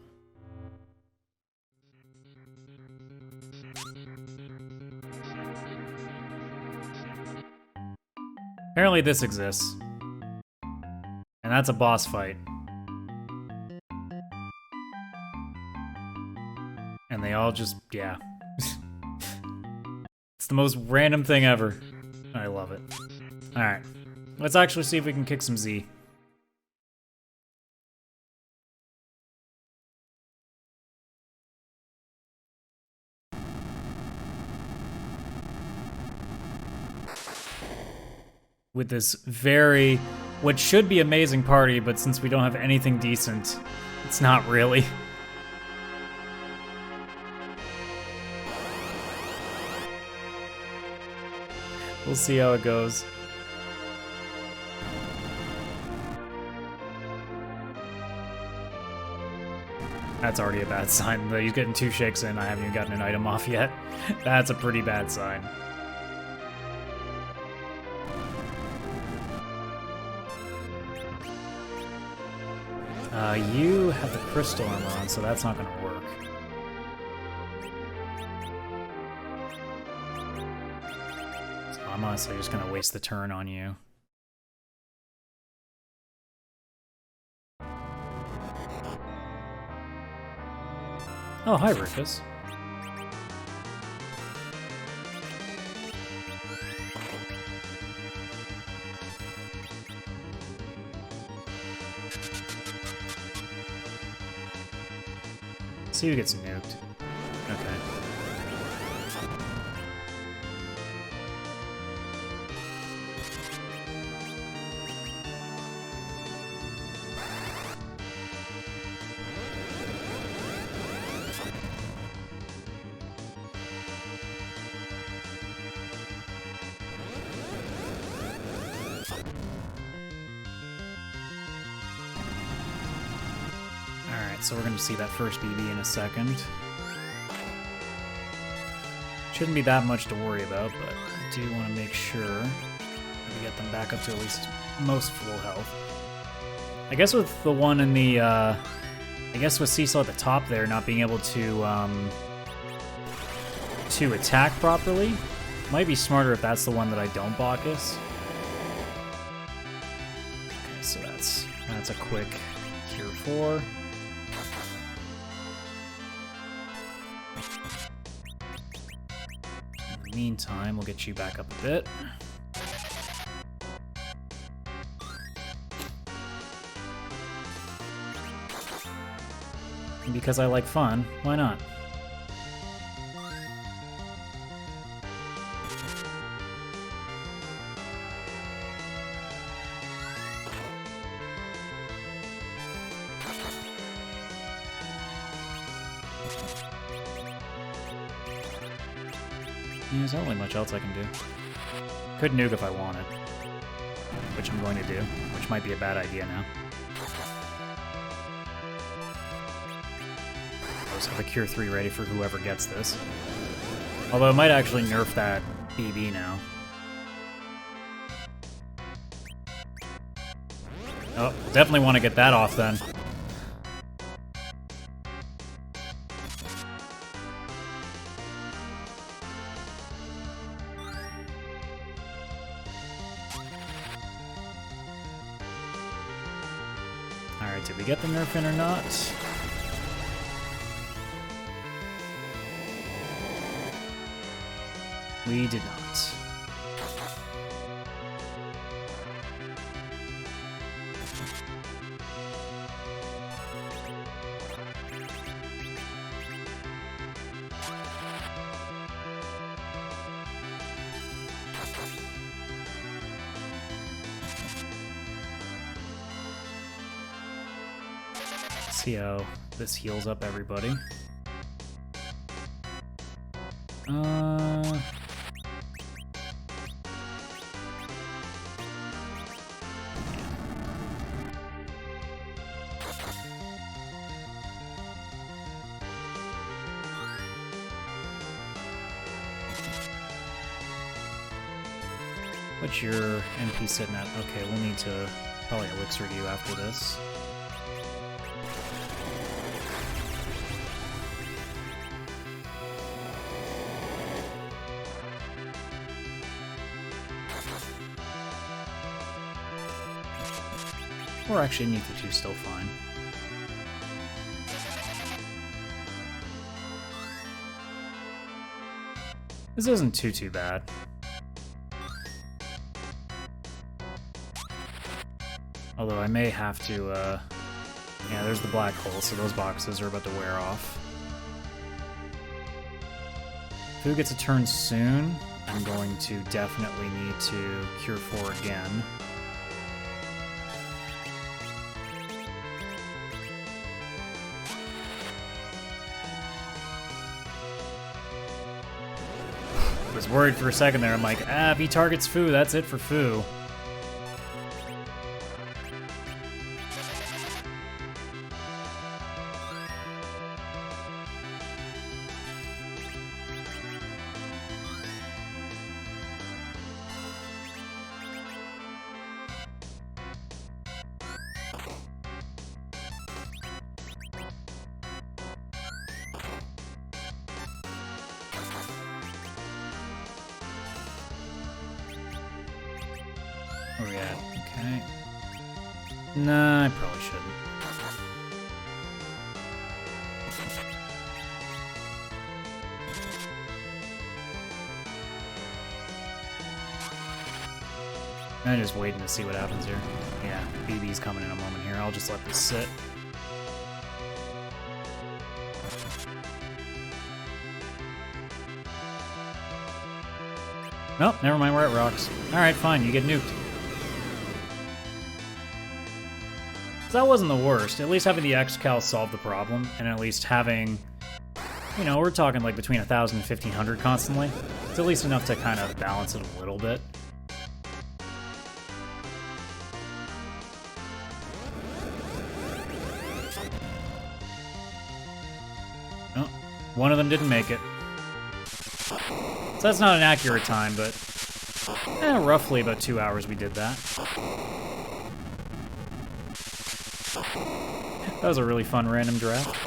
apparently this exists, and that's a boss fight, and they all just, yeah. It's the most random thing ever. I love it. Alright, let's actually see if we can kick some Z. With this what should be amazing party, but since we don't have anything decent, it's not really. We'll see how it goes. That's already a bad sign. He's getting 2 shakes in, I haven't even gotten an item off yet. That's a pretty bad sign. You have the crystal armor on, so that's not gonna work. So I'm honestly just gonna waste the turn on you. Oh, hi, Rufus. See who gets nuked. Okay. So we're going to see that first BB in a second. Shouldn't be that much to worry about, but I do want to make sure we get them back up to at least most full health. I guess with the one in the, I guess with Cecil at the top there not being able to attack properly, might be smarter if that's the one that I don't Bacchus. Okay, so that's a quick Cure 4. Meantime, we'll get you back up a bit. And because I like fun, why not? There's not really much else I can do. Could nuke if I wanted, which I'm going to do, which might be a bad idea now. I just have a Cure 3 ready for whoever gets this. Although it might actually nerf that BB now. Oh, definitely want to get that off then. Alright, did we get the nerf in or not? We did not. See how this heals up everybody. What's your MP sitting at? Okay, we'll need to probably elixir you after this. Or actually, Nitro 2 is still fine. This isn't too bad. Although I may have to, yeah, there's the black hole, so those boxes are about to wear off. If Fu gets a turn soon, I'm going to definitely need to Cure 4 again. I was worried for a second there. I'm like, if he targets Fu, that's it for Fu. Where are we at? Okay. Nah, I probably shouldn't. I'm just waiting to see what happens here. Yeah, BB's coming in a moment here. I'll just let this sit. Nope, never mind, we're at rocks. Alright, fine, you get nuked. So that wasn't the worst. At least having the X-Cal solved the problem, and at least having, you know, we're talking like between 1,000 and 1,500 constantly. It's at least enough to kind of balance it a little bit. Oh, one of them didn't make it. So that's not an accurate time, but roughly about 2 hours we did that. That was a really fun random draft.